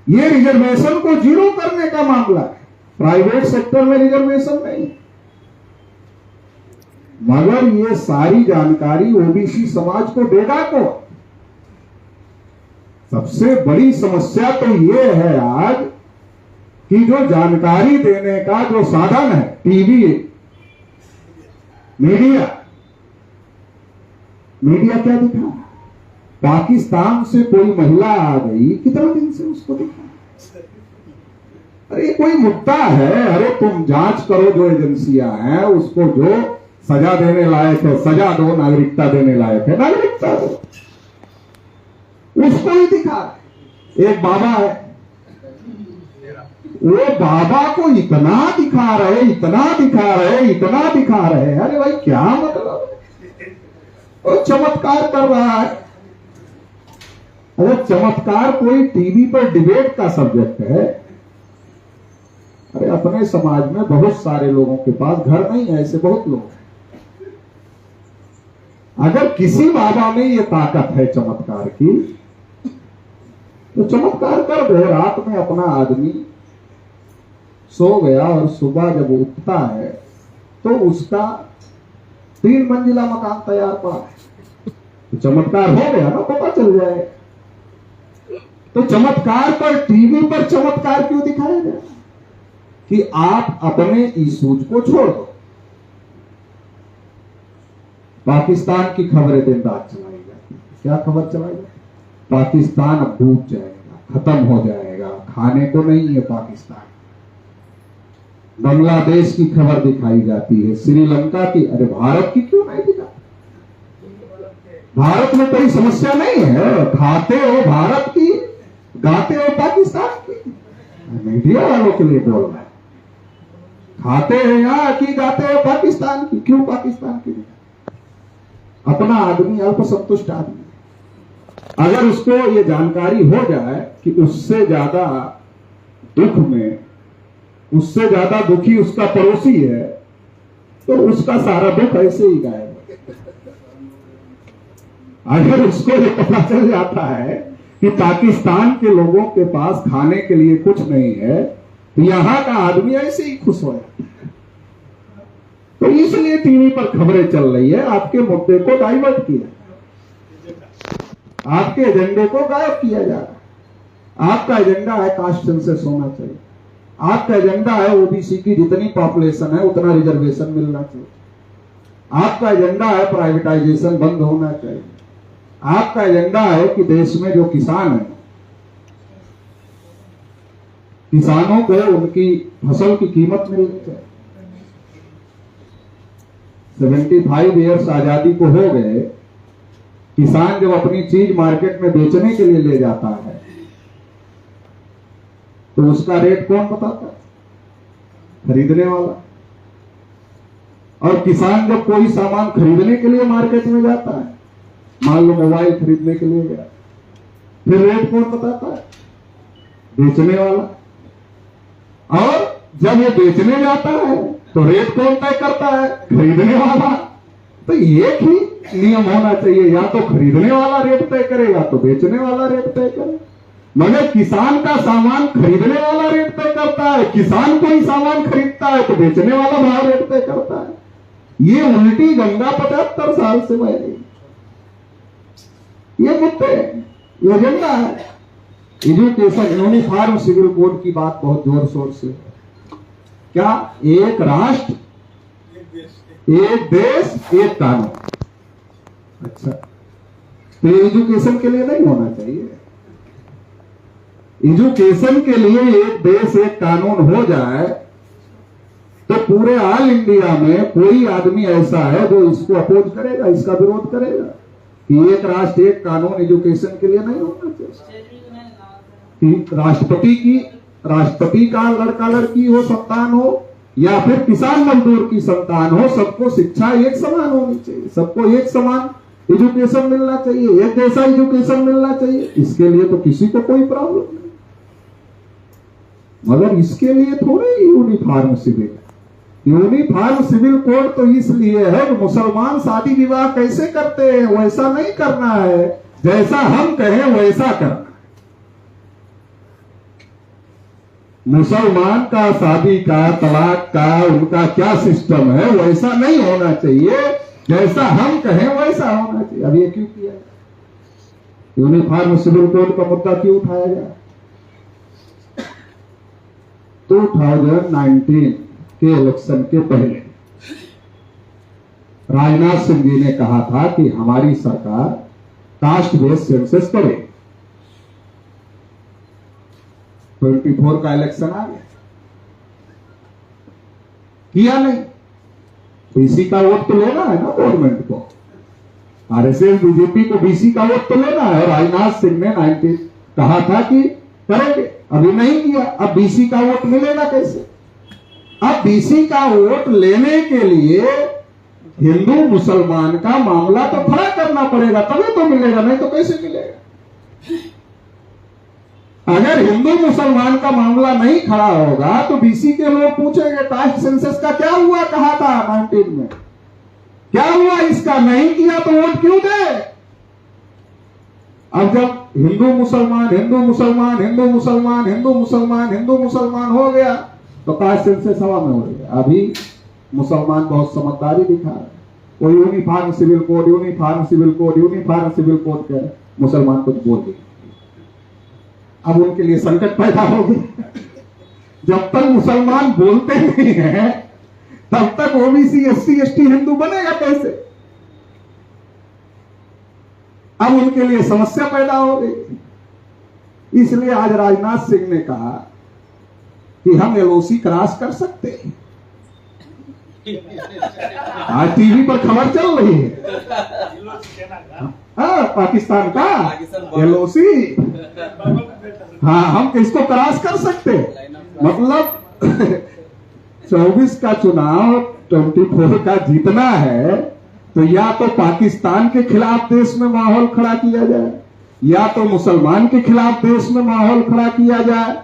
ये रिजर्वेशन को जीरो करने का मामला है, प्राइवेट सेक्टर में रिजर्वेशन नहीं। मगर ये सारी जानकारी ओबीसी समाज को देगा को। सबसे बड़ी समस्या तो ये है आज कि जो जानकारी देने का जो साधन है, टीवी, मीडिया क्या दिखा? पाकिस्तान से कोई महिला आ गई, कितना दिन से उसको दिखा? अरे कोई मुद्दा है, अरे तुम जांच करो, जो एजेंसियां हैं उसको जो सजा देने लायक है सजा दो, नागरिकता देने लायक है नागरिकता दो, उसको ही दिखा। एक बाबा है, वो बाबा को इतना दिखा रहे, इतना दिखा रहे, इतना दिखा रहे। अरे भाई क्या मतलब? वो चमत्कार कर रहा है। अगर चमत्कार कोई टीवी पर डिबेट का सब्जेक्ट है, अरे अपने समाज में बहुत सारे लोगों के पास घर नहीं है, ऐसे बहुत लोग हैं। अगर किसी बाबा में ये ताकत है चमत्कार की, तो चमत्कार कर दो। रात में अपना आदमी सो गया और सुबह जब उठता है तो उसका 3 मंजिला मकान तैयार पड़ा है। तो चमत्कार हो गया ना, पता चल जाए। तो चमत्कार पर, टीवी पर चमत्कार क्यों दिखाया गया? कि आप अपने इस सोच को छोड़ दो। पाकिस्तान की खबरें दिन रात चलाई जाती, क्या खबर चलाई जाती? पाकिस्तान अब डूब जाएगा, खत्म हो जाएगा, खाने को नहीं है पाकिस्तान। बांग्लादेश की खबर दिखाई जाती है, श्रीलंका की। अरे भारत की क्यों नहीं दिखाती? भारत में कोई समस्या नहीं है, खाते हो भारत की, गाते हो पाकिस्तान की। मीडिया वालों के लिए बोल रहा है, खाते हैं यहाँ की, गाते हो पाकिस्तान की। क्यों पाकिस्तान की? अपना आदमी अल्पसंतुष्ट आदमी, अगर उसको ये जानकारी हो जाए कि उससे ज्यादा दुख में, उससे ज्यादा दुखी उसका पड़ोसी है, तो उसका सारा दुख ऐसे ही गायब। अगर उसको ये पता चल जाता है कि पाकिस्तान के लोगों के पास खाने के लिए कुछ नहीं है, तो यहां का आदमी ऐसे ही खुश हो जाता है। तो इसलिए टीवी पर खबरें चल रही है, आपके मुद्दे को डाइवर्ट किया, आपके एजेंडे को गायब किया जा रहा है। आपका एजेंडा है कास्ट सेंसस होना चाहिए, आपका एजेंडा है ओबीसी की जितनी पॉपुलेशन है उतना रिजर्वेशन मिलना चाहिए, आपका एजेंडा है प्राइवेटाइजेशन बंद होना चाहिए, आपका एजेंडा है कि देश में जो किसान है, किसानों को उनकी फसल की कीमत मिलनी चाहिए। 75 ईयर्स आजादी को हो गए, किसान जब अपनी चीज मार्केट में बेचने के लिए ले जाता है तो उसका रेट कौन बताता है? खरीदने वाला। और किसान जब कोई सामान खरीदने के लिए मार्केट में जाता है, मान लो मोबाइल खरीदने के लिए गया, फिर रेट कौन बताता है? बेचने वाला। और जब ये बेचने जाता है तो रेट कौन तय करता है? खरीदने वाला। तो एक ही नियम होना चाहिए, या तो खरीदने वाला रेट तय करे या तो बेचने वाला रेट तय करे। मगर किसान का सामान खरीदने वाला रेट तय करता है, किसान कोई सामान खरीदता है तो बेचने वाला भाव रेट तय करता है। ये उल्टी गंगा 75 साल से बह रही। ये मुद्दे, ये एजेंडा है। एजुकेशन यूनिफॉर्म सिविल कोड की बात बहुत जोर शोर से, क्या एक राष्ट्र एक देश एक कानून। अच्छा, तो एजुकेशन के लिए नहीं होना चाहिए? एजुकेशन के लिए एक देश एक कानून हो जाए तो पूरे ऑल इंडिया में कोई आदमी ऐसा है जो इसको अपोज करेगा, इसका विरोध करेगा कि एक राष्ट्र एक कानून एजुकेशन के लिए नहीं होना चाहिए? राष्ट्रपति का लड़का लड़की हो, संतान हो, या फिर किसान मजदूर की संतान हो, सबको शिक्षा एक समान होनी चाहिए, सबको एक समान एजुकेशन मिलना चाहिए, एक जैसा एजुकेशन मिलना चाहिए। इसके लिए तो किसी को कोई प्रॉब्लम नहीं, मगर इसके लिए थोड़े uniform civil. Uniform civil code तो इसलिए है कि मुसलमान शादी विवाह कैसे करते हैं वैसा नहीं करना है, जैसा हम कहें वैसा करना। मुसलमान का शादी का, तलाक का, उनका क्या सिस्टम है वैसा नहीं होना चाहिए, जैसा हम कहें वैसा होना चाहिए। अब ये क्यों किया? यूनिफॉर्म सिविल कोड का मुद्दा क्यों उठाया गया? 2019 के इलेक्शन के पहले राजनाथ सिंह जी ने कहा था कि हमारी सरकार कास्ट बेस्ड सेंसस करे। 24 का इलेक्शन आ गया, किया नहीं। बीसी का वोट तो लेना है ना गवर्नमेंट को, आरएसएस बीजेपी को बीसी का वोट तो लेना है। राजनाथ सिंह ने 19 कहा था कि करेंगे, अभी नहीं किया। अब बीसी का वोट मिलेगा कैसे? अब बीसी का वोट लेने के लिए हिंदू मुसलमान का मामला तो खड़ा करना पड़ेगा, तभी तो मिलेगा, नहीं तो कैसे मिलेगा? अगर हिंदू मुसलमान का मामला नहीं खड़ा होगा तो बीसी के लोग पूछेंगे कास्ट सेंसस का क्या हुआ, कहा था 19 में, क्या हुआ इसका? नहीं किया तो वोट क्यों दे? अब जब हिंदू मुसलमान हिंदू मुसलमान हिंदू मुसलमान हिंदू मुसलमान हिंदू मुसलमान हो गया तो कास्ट सेंसस हवा में उड़ गया। अभी मुसलमान बहुत समझदारी दिखा रहे, वो uniform civil code, uniform civil code, uniform civil code कह मुसलमान कुछ बोल दिए। अब उनके लिए संकट पैदा हो गया। जब तक मुसलमान बोलते नहीं हैं तब तक ओबीसी एससी एसटी हिंदू बनेगा कैसे? अब उनके लिए समस्या पैदा हो गई। इसलिए आज राजनाथ सिंह ने कहा कि हम एलओसी क्रॉस कर सकते हैं। आज टीवी पर खबर चल रही है, हाँ, पाकिस्तान का एलओसी, हाँ, हम किसको क्रॉस कर सकते? मतलब 24 का चुनाव 24 का जीतना है तो या तो पाकिस्तान के खिलाफ देश में माहौल खड़ा किया जाए, या तो मुसलमान के खिलाफ देश में माहौल खड़ा किया जाए।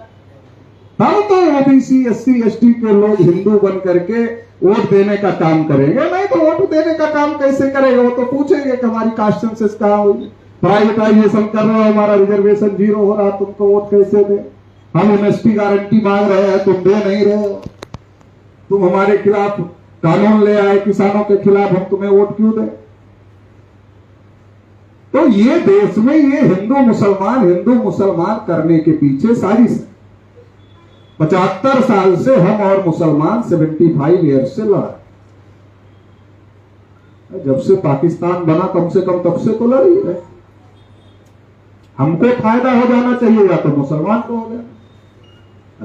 हम तो ओबीसी एससी एसटी के लोग हिंदू बन करके वोट देने का काम करेंगे, नहीं तो वोट देने का काम कैसे करेगा? वो तो पूछेंगे कि हमारी कास्ट सेंसस कहां हुई, प्राइवेटाइजेशन कर रहे हो, हमारा रिजर्वेशन 0 हो रहा, तुमको वोट कैसे दे? हम एमएसपी गारंटी मांग रहे हैं, तुम दे नहीं रहे हो, तुम हमारे खिलाफ कानून ले आए किसानों के खिलाफ, हम तुम्हें वोट क्यों दें? तो ये देश में ये हिंदू मुसलमान करने के पीछे साजिश है। 75 साल से हम और मुसलमान 75 ईयर्स से लड़ा, जब से पाकिस्तान बना कम से कम तब से तो लड़ ही रहे। हमको फायदा हो जाना चाहिए या तो मुसलमान को हो जाना,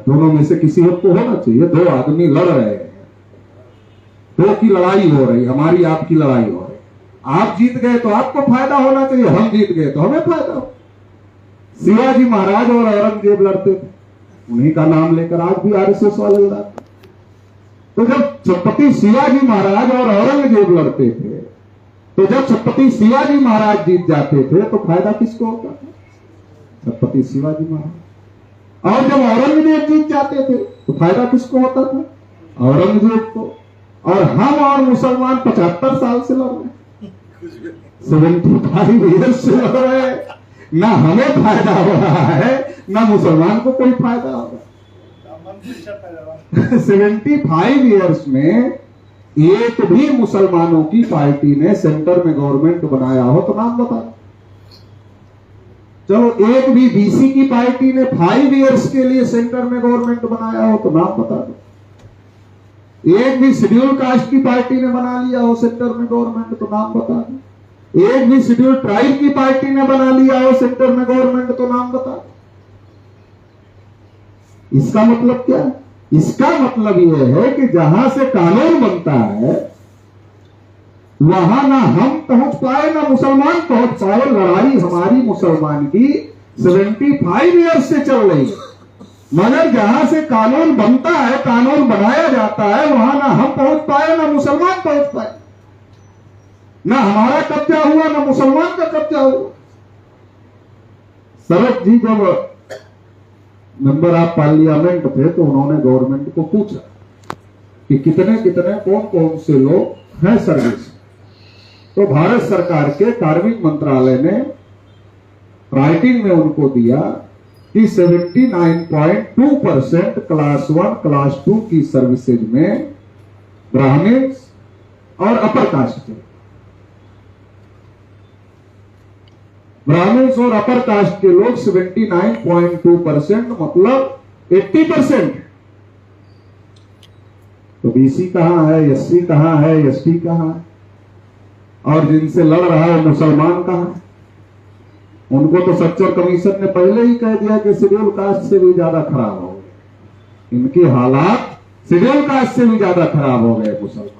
दोनों में से किसी एक को होना चाहिए। दो आदमी लड़ रहे हैं, दो की लड़ाई हो रही, हमारी आपकी लड़ाई हो रही। आप जीत गए तो आपको फायदा होना चाहिए, हम जीत गए तो हमें फायदा हो। शिवाजी महाराज और औरंगजेब लड़ते थे, उन्हीं का नाम लेकर आज भी आरएसएस वाले लड़ाते। तो जब छत्रपति शिवाजी महाराज और औरंगजेब लड़ते थे, तो जब छत्रपति शिवाजी महाराज जीत जाते थे तो फायदा किसको होता था? छत्रपति शिवाजी महाराज। और जब औरंगजेब जीत जाते थे तो फायदा किसको होता था? औरंगजेब को। और हम और मुसलमान 75 साल से लड़ रहे हैं, 75 ईयर्स से लड़ रहे हैं। ना हमें फायदा हो रहा है, ना मुसलमान को कोई फायदा हो रहा है। 75 ईयर्स में एक भी मुसलमानों की पार्टी ने सेंटर में गवर्नमेंट बनाया हो तो नाम बता। चलो, एक भी बीसी की पार्टी ने 5 ईयर्स के लिए सेंटर में गवर्नमेंट बनाया हो तो नाम बता दो। एक भी शेड्यूल कास्ट की पार्टी ने बना लिया हो सेंटर में गवर्नमेंट तो नाम बता दो। एक भी शेड्यूल ट्राइब की पार्टी ने बना लिया हो सेंटर में गवर्नमेंट तो नाम बता दो। इसका मतलब क्या? इसका मतलब यह है कि जहां से कानून बनता है वहां ना हम पहुंच पाए ना मुसलमान पहुंच पाए। लड़ाई हमारी मुसलमान की 75 ईयर्स से चल रही है, मगर जहां से कानून बनता है, कानून बनाया जाता है, वहां ना हम पहुंच पाए ना मुसलमान पहुंच पाए। ना हमारा कब्जा हुआ ना मुसलमान का कब्जा हुआ। शरद जी जब मेंबर ऑफ पार्लियामेंट थे तो उन्होंने गवर्नमेंट को पूछा कि कितने कितने कौन कौन से लोग हैं सर्विस। तो भारत सरकार के कार्मिक मंत्रालय ने राइटिंग में उनको दिया कि 79.2% क्लास 1 क्लास 2 की सर्विसेज में ब्राह्मण्स और अपर कास्ट के, ब्राह्मण्स और अपर कास्ट के लोग 79.2% मतलब 80%। तो बीसी कहां है, एससी कहां है, एसटी कहां है? और जिनसे लड़ रहा है मुसलमान कहां है? उनको तो सच्चर कमीशन ने पहले ही कह दिया कि शेड्यूल कास्ट से भी ज्यादा खराब हो गए, इनके हालात शेड्यूल कास्ट से भी ज्यादा खराब हो गए मुसलमान।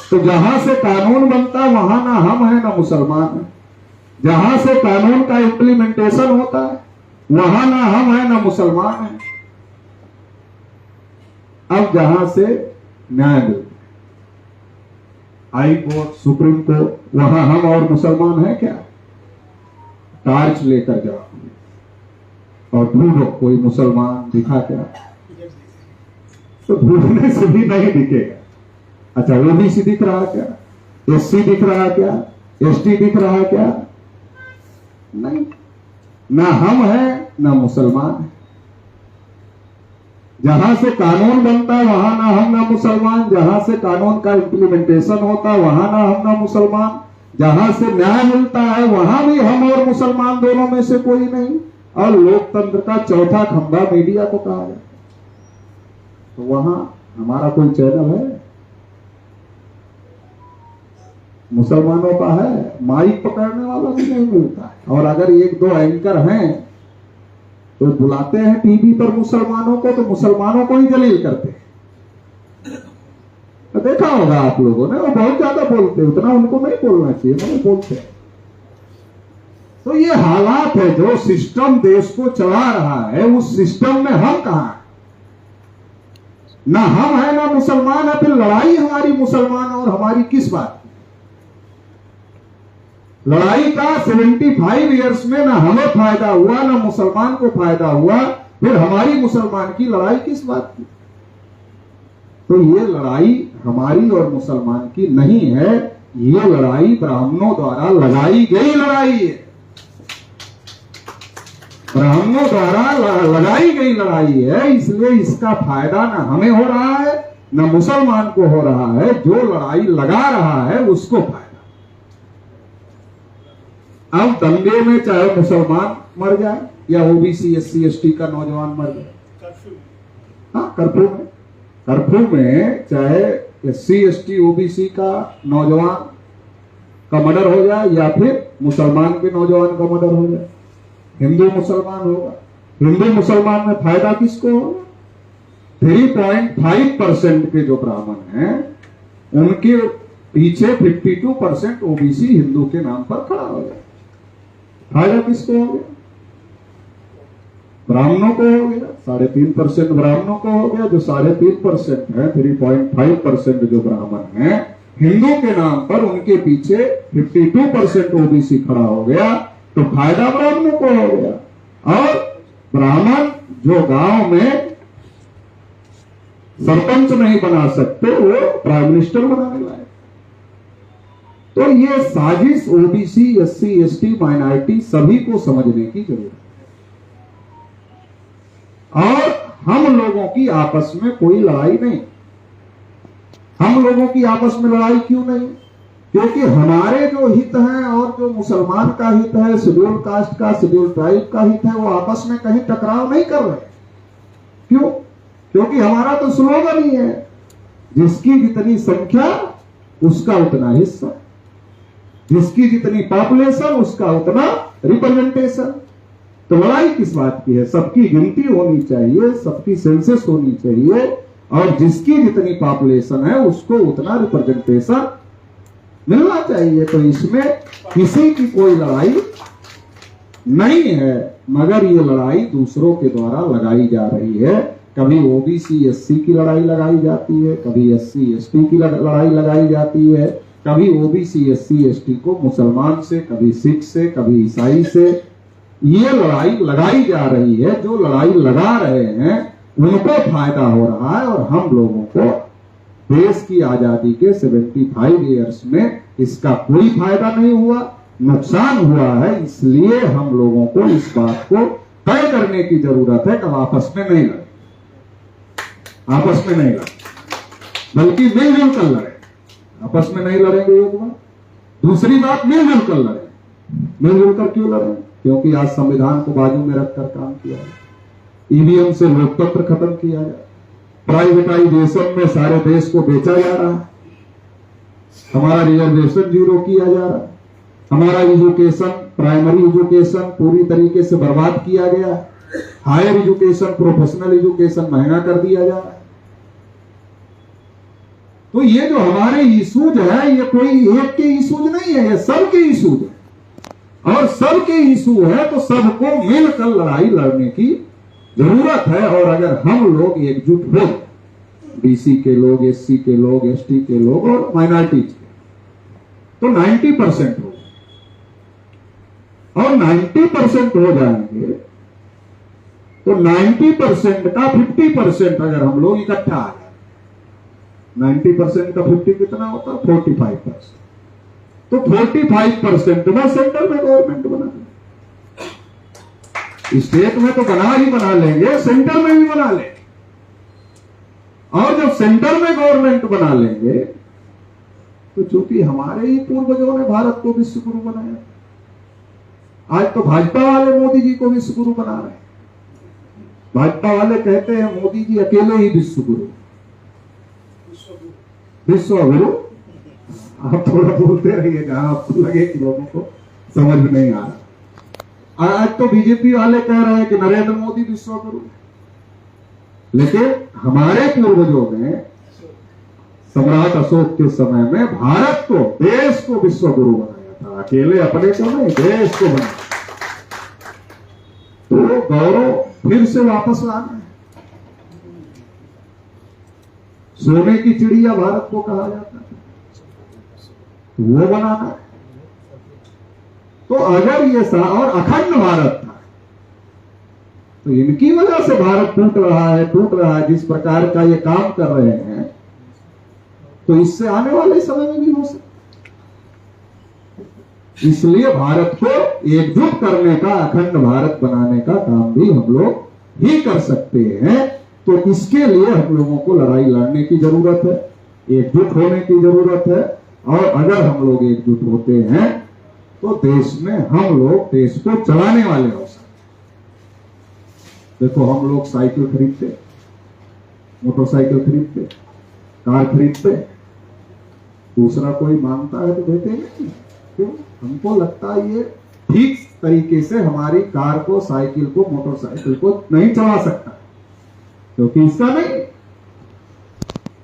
तो जहां से कानून बनता वहां ना हम है ना मुसलमान है। जहां से कानून का इंप्लीमेंटेशन होता है वहां ना हम है ना मुसलमान है। अब जहां से न्याय मिलता, हाई कोर्ट, सुप्रीम कोर्ट, वहां हम और मुसलमान है क्या? टार्च लेकर जाओ और ढूंढो कोई मुसलमान दिखा क्या? तो ढूंढने से भी नहीं दिखेगा। अच्छा, ओबीसी दिख रहा क्या? एससी दिख रहा क्या? एसटी दिख रहा क्या? नहीं, ना हम है ना मुसलमान है। जहां से कानून बनता है वहां ना हम ना मुसलमान, जहां से कानून का इम्प्लीमेंटेशन होता है वहां ना हम ना मुसलमान, जहां से न्याय मिलता है वहां भी हम और मुसलमान दोनों में से कोई नहीं, और लोकतंत्र का चौथा खंभा मीडिया को कहा जाता है। तो वहां हमारा कोई चैनल है? मुसलमानों का है, माइक पकड़ने वाला भी नहीं मिलता है, और अगर एक दो एंकर हैं तो बुलाते हैं टीवी पर मुसलमानों को, तो मुसलमानों को ही जलील करते हैं। तो देखा होगा आप लोगों ने, वो बहुत ज्यादा बोलते हैं, उतना उनको नहीं बोलना चाहिए, नहीं बोलते हैं। तो ये हालात है, जो सिस्टम देश को चला रहा है उस सिस्टम में हम कहां हैं? ना हम है ना मुसलमान है, फिर लड़ाई हमारी मुसलमान और हमारी किस बात की? लड़ाई का 75 ईयर्स में ना हमें फायदा हुआ ना मुसलमान को फायदा हुआ, फिर हमारी मुसलमान की लड़ाई किस बात की? तो ये लड़ाई हमारी और मुसलमान की नहीं है, ये लड़ाई ब्राह्मणों द्वारा लगाई गई लड़ाई है, ब्राह्मणों द्वारा लगाई गई लड़ाई है। इसलिए इसका फायदा ना हमें हो रहा है ना मुसलमान को हो रहा है, जो लड़ाई लगा रहा है उसको फायदा। अब दंगे में चाहे मुसलमान मर जाए या ओबीसी SC ST का नौजवान मर जाए, हाँ कर्फ्यू में चाहे SC ST OBC का नौजवान का मर्डर हो जाए या फिर मुसलमान के नौजवान का मर्डर हो जाए, हिंदू मुसलमान होगा। हिंदू मुसलमान में फायदा किसको होगा? 3.5% के जो ब्राह्मण हैं उनके पीछे 52% OBC हिंदू के नाम पर खड़ा हो जाए, फायदा किसको हो गया? ब्राह्मणों को हो गया, 3.5% ब्राह्मणों को हो गया, जो 3.5% है, 3.5% जो ब्राह्मण हैं हिंदू के नाम पर उनके पीछे 52% OBC खड़ा हो गया, तो फायदा ब्राह्मणों को हो गया। और ब्राह्मण जो गांव में सरपंच नहीं बना सकते वो प्राइम मिनिस्टर बनाने लायक। तो ये साजिश OBC SC ST माइनॉरिटी सभी को समझने की जरूरत है। और हम लोगों की आपस में कोई लड़ाई नहीं। हम लोगों की आपस में लड़ाई क्यों नहीं? क्योंकि हमारे जो हित हैं और जो मुसलमान का हित है, शेड्यूल कास्ट का, शेड्यूल ट्राइब का हित है, वो आपस में कहीं टकराव नहीं कर रहे। क्यों? क्योंकि हमारा तो स्लोगन ही है, जिसकी जितनी संख्या उसका उतना हिस्सा, जिसकी जितनी पॉपुलेशन उसका उतना रिप्रेजेंटेशन। तो लड़ाई किस बात की है? सबकी गिनती होनी चाहिए, सबकी सेंसस होनी चाहिए, और जिसकी जितनी पॉपुलेशन है उसको उतना रिप्रेजेंटेशन मिलना चाहिए। तो इसमें किसी की कोई लड़ाई नहीं है, मगर ये लड़ाई दूसरों के द्वारा लगाई जा रही है। कभी OBC SC की लड़ाई लगाई जाती है, कभी SC ST की लड़ाई लगाई जाती है, कभी OBC SC ST को मुसलमान से, कभी सिख से, कभी ईसाई से ये लड़ाई लगाई जा रही है। जो लड़ाई लगा रहे हैं उनको फायदा हो रहा है, और हम लोगों को देश की आजादी के 75 ईयर्स में इसका कोई फायदा नहीं हुआ, नुकसान हुआ है। इसलिए हम लोगों को इस बात को तय करने की जरूरत है कि आपस में नहीं लड़े, आपस में नहीं लड़े, बल्कि मिलजुल कर लड़े। आपस में नहीं लड़ेंगे एक बात, दूसरी बात मिलजुल कर लड़े। मिलजुल कर क्यों लड़े? क्योंकि आज संविधान को बाजू में रखकर काम किया है, EVM से लोकतंत्र खत्म किया है, प्राइवेटाइजेशन में सारे देश को बेचा जा रहा है, हमारा रिजर्वेशन जीरो किया जा रहा है, हमारा एजुकेशन, प्राइमरी एजुकेशन पूरी तरीके से बर्बाद किया गया है, हायर एजुकेशन, प्रोफेशनल एजुकेशन महंगा कर दिया जा रहा है। तो ये जो हमारे इशूज है, ये कोई एक के इशूज नहीं है, ये सबके इशूज है, और सबके इशू है तो सबको मिलकर लड़ाई लड़ने की जरूरत है। और अगर हम लोग एकजुट हो, BC के लोग, SC के लोग, ST के लोग और माइनॉरिटीज के, तो 90% हो, और 90% हो जाएंगे तो 90% का 50% अगर हम लोग इकट्ठा आ जाए, 90% का 50 कितना होता है? 45%। तो 45% में सेंटर में गवर्नमेंट बना लेंगे, स्टेट में तो बना ही बना लेंगे, सेंटर में भी बना लेंगे। और जब सेंटर में गवर्नमेंट बना लेंगे तो चूंकि हमारे ही पूर्वजों ने भारत को विश्व गुरु बनाया, आज तो भाजपा वाले मोदी जी को विश्व गुरु बना रहे हैं। भाजपा वाले कहते हैं मोदी जी अकेले ही विश्व गुरु, विश्व गुरु। आप थोड़ा बोलते रहिए जहां आपको लगे कि लोगों को समझ में नहीं आ रहा। आज तो बीजेपी वाले कह रहे हैं कि नरेंद्र मोदी विश्व गुरु, लेकिन हमारे पूर्वजों ने सम्राट अशोक के समय में भारत को, देश को विश्व गुरु बनाया था, अकेले अपने को नहीं, देश को बनाया। तो गौरव फिर से वापस लाना है। सोने की चिड़िया भारत को कहा जाता है, वो बनाना है। तो अगर ये और अखंड भारत था, तो इनकी वजह से भारत टूट रहा है जिस प्रकार का ये काम कर रहे हैं, तो इससे आने वाले समय में भी हो सकता। इसलिए भारत को एकजुट करने का, अखंड भारत बनाने का काम भी हम लोग ही कर सकते हैं। तो इसके लिए हम लोगों को लड़ाई लड़ने की जरूरत है, एकजुट होने की जरूरत है। और अगर हम लोग एकजुट होते हैं तो देश में हम लोग देश को चलाने वाले हो सकते। देखो, हम लोग साइकिल खरीदते, मोटरसाइकिल खरीदते, कार खरीदते, दूसरा कोई मांगता है तो देते नहीं। क्यों? हमको लगता है ये ठीक तरीके से हमारी कार को, साइकिल को, मोटरसाइकिल को नहीं चला सकता, क्योंकि इसका नहीं।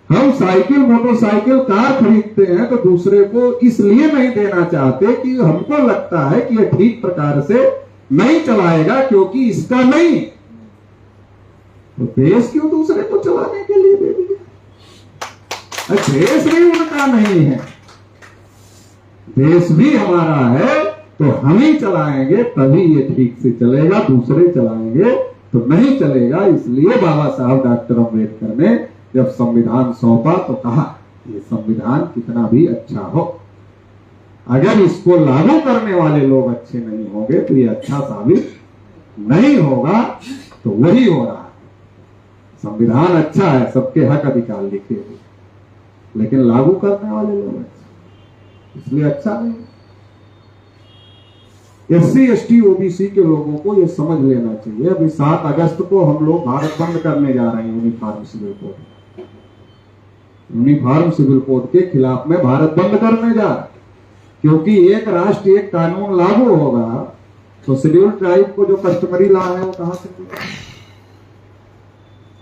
हम साइकिल, मोटरसाइकिल, कार खरीदते हैं तो दूसरे को इसलिए नहीं देना चाहते कि हमको लगता है कि ये ठीक प्रकार से नहीं चलाएगा, क्योंकि इसका नहीं। तो देश क्यों दूसरे को चलाने के लिए दे दिया? देश भी उनका नहीं है, देश भी हमारा है, तो हम ही चलाएंगे तभी ये ठीक से चलेगा, दूसरे चलाएंगे तो नहीं चलेगा। इसलिए बाबा साहब डॉक्टर अम्बेडकर ने जब संविधान सौंपा तो कहा ये संविधान कितना भी अच्छा हो, अगर इसको लागू करने वाले लोग अच्छे नहीं होंगे तो ये अच्छा साबित नहीं होगा। तो वही हो रहा है। संविधान अच्छा है, सबके हक अधिकार लिखे हुए, लेकिन लागू करने वाले लोग अच्छे, इसलिए अच्छा नहीं। SC ST OBC के लोगों को ये समझ लेना चाहिए। अभी 7 अगस्त को हम लोग भारत बंद करने जा रहे हैं uniform civil code, uniform civil code के खिलाफ में भारत बंद करने जा रहे, क्योंकि एक राष्ट्र एक कानून लागू होगा तो शेड्यूल ट्राइब को जो कस्टमरी लॉ है वो कहां से मिलेगा?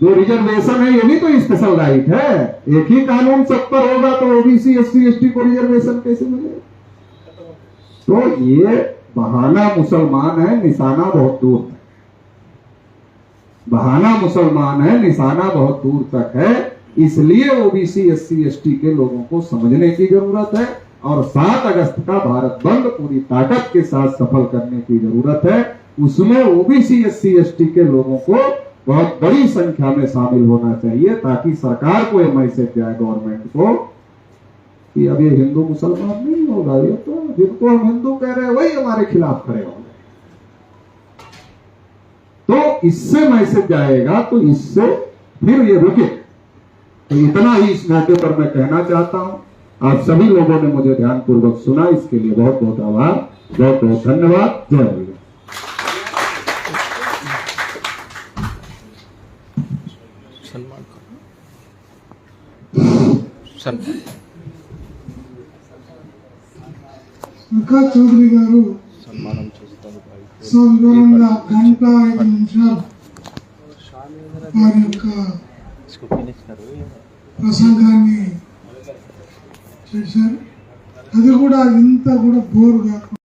जो रिजर्वेशन है ये भी तो स्पेशल राइट है। एक ही कानून सब पर होगा तो OBC SC ST को रिजर्वेशन कैसे मिलेगा? तो ये बहाना मुसलमान है, निशाना बहुत दूर है। बहाना मुसलमान है, निशाना बहुत दूर तक है। इसलिए OBC SC ST के लोगों को समझने की जरूरत है और 7 अगस्त का भारत बंद पूरी ताकत के साथ सफल करने की जरूरत है। उसमें OBC SC ST के लोगों को बहुत बड़ी संख्या में शामिल होना चाहिए, ताकि सरकार को ये मैसेज जाए, गवर्नमेंट को, कि अब ये हिंदू मुसलमान नहीं होगा, ये तो जिनको हम हिंदू कह रहे हैं वही हमारे खिलाफ खड़े होंगे। तो इससे मैसेज जाएगा, तो इससे फिर ये रुके। तो इतना ही इस मौके पर मैं कहना चाहता हूं। आप सभी लोगों ने मुझे ध्यानपूर्वक सुना, इसके लिए बहुत बहुत आभार, बहुत बहुत धन्यवाद। जय हिंद। ప్రకాష్ చౌదరి గారు సవివరంగా గంట 5 నిమిషాలు వారి యొక్క ప్రసంగాన్ని చేశారు. అది కూడా ఇంత కూడా బోర్ కాకుండా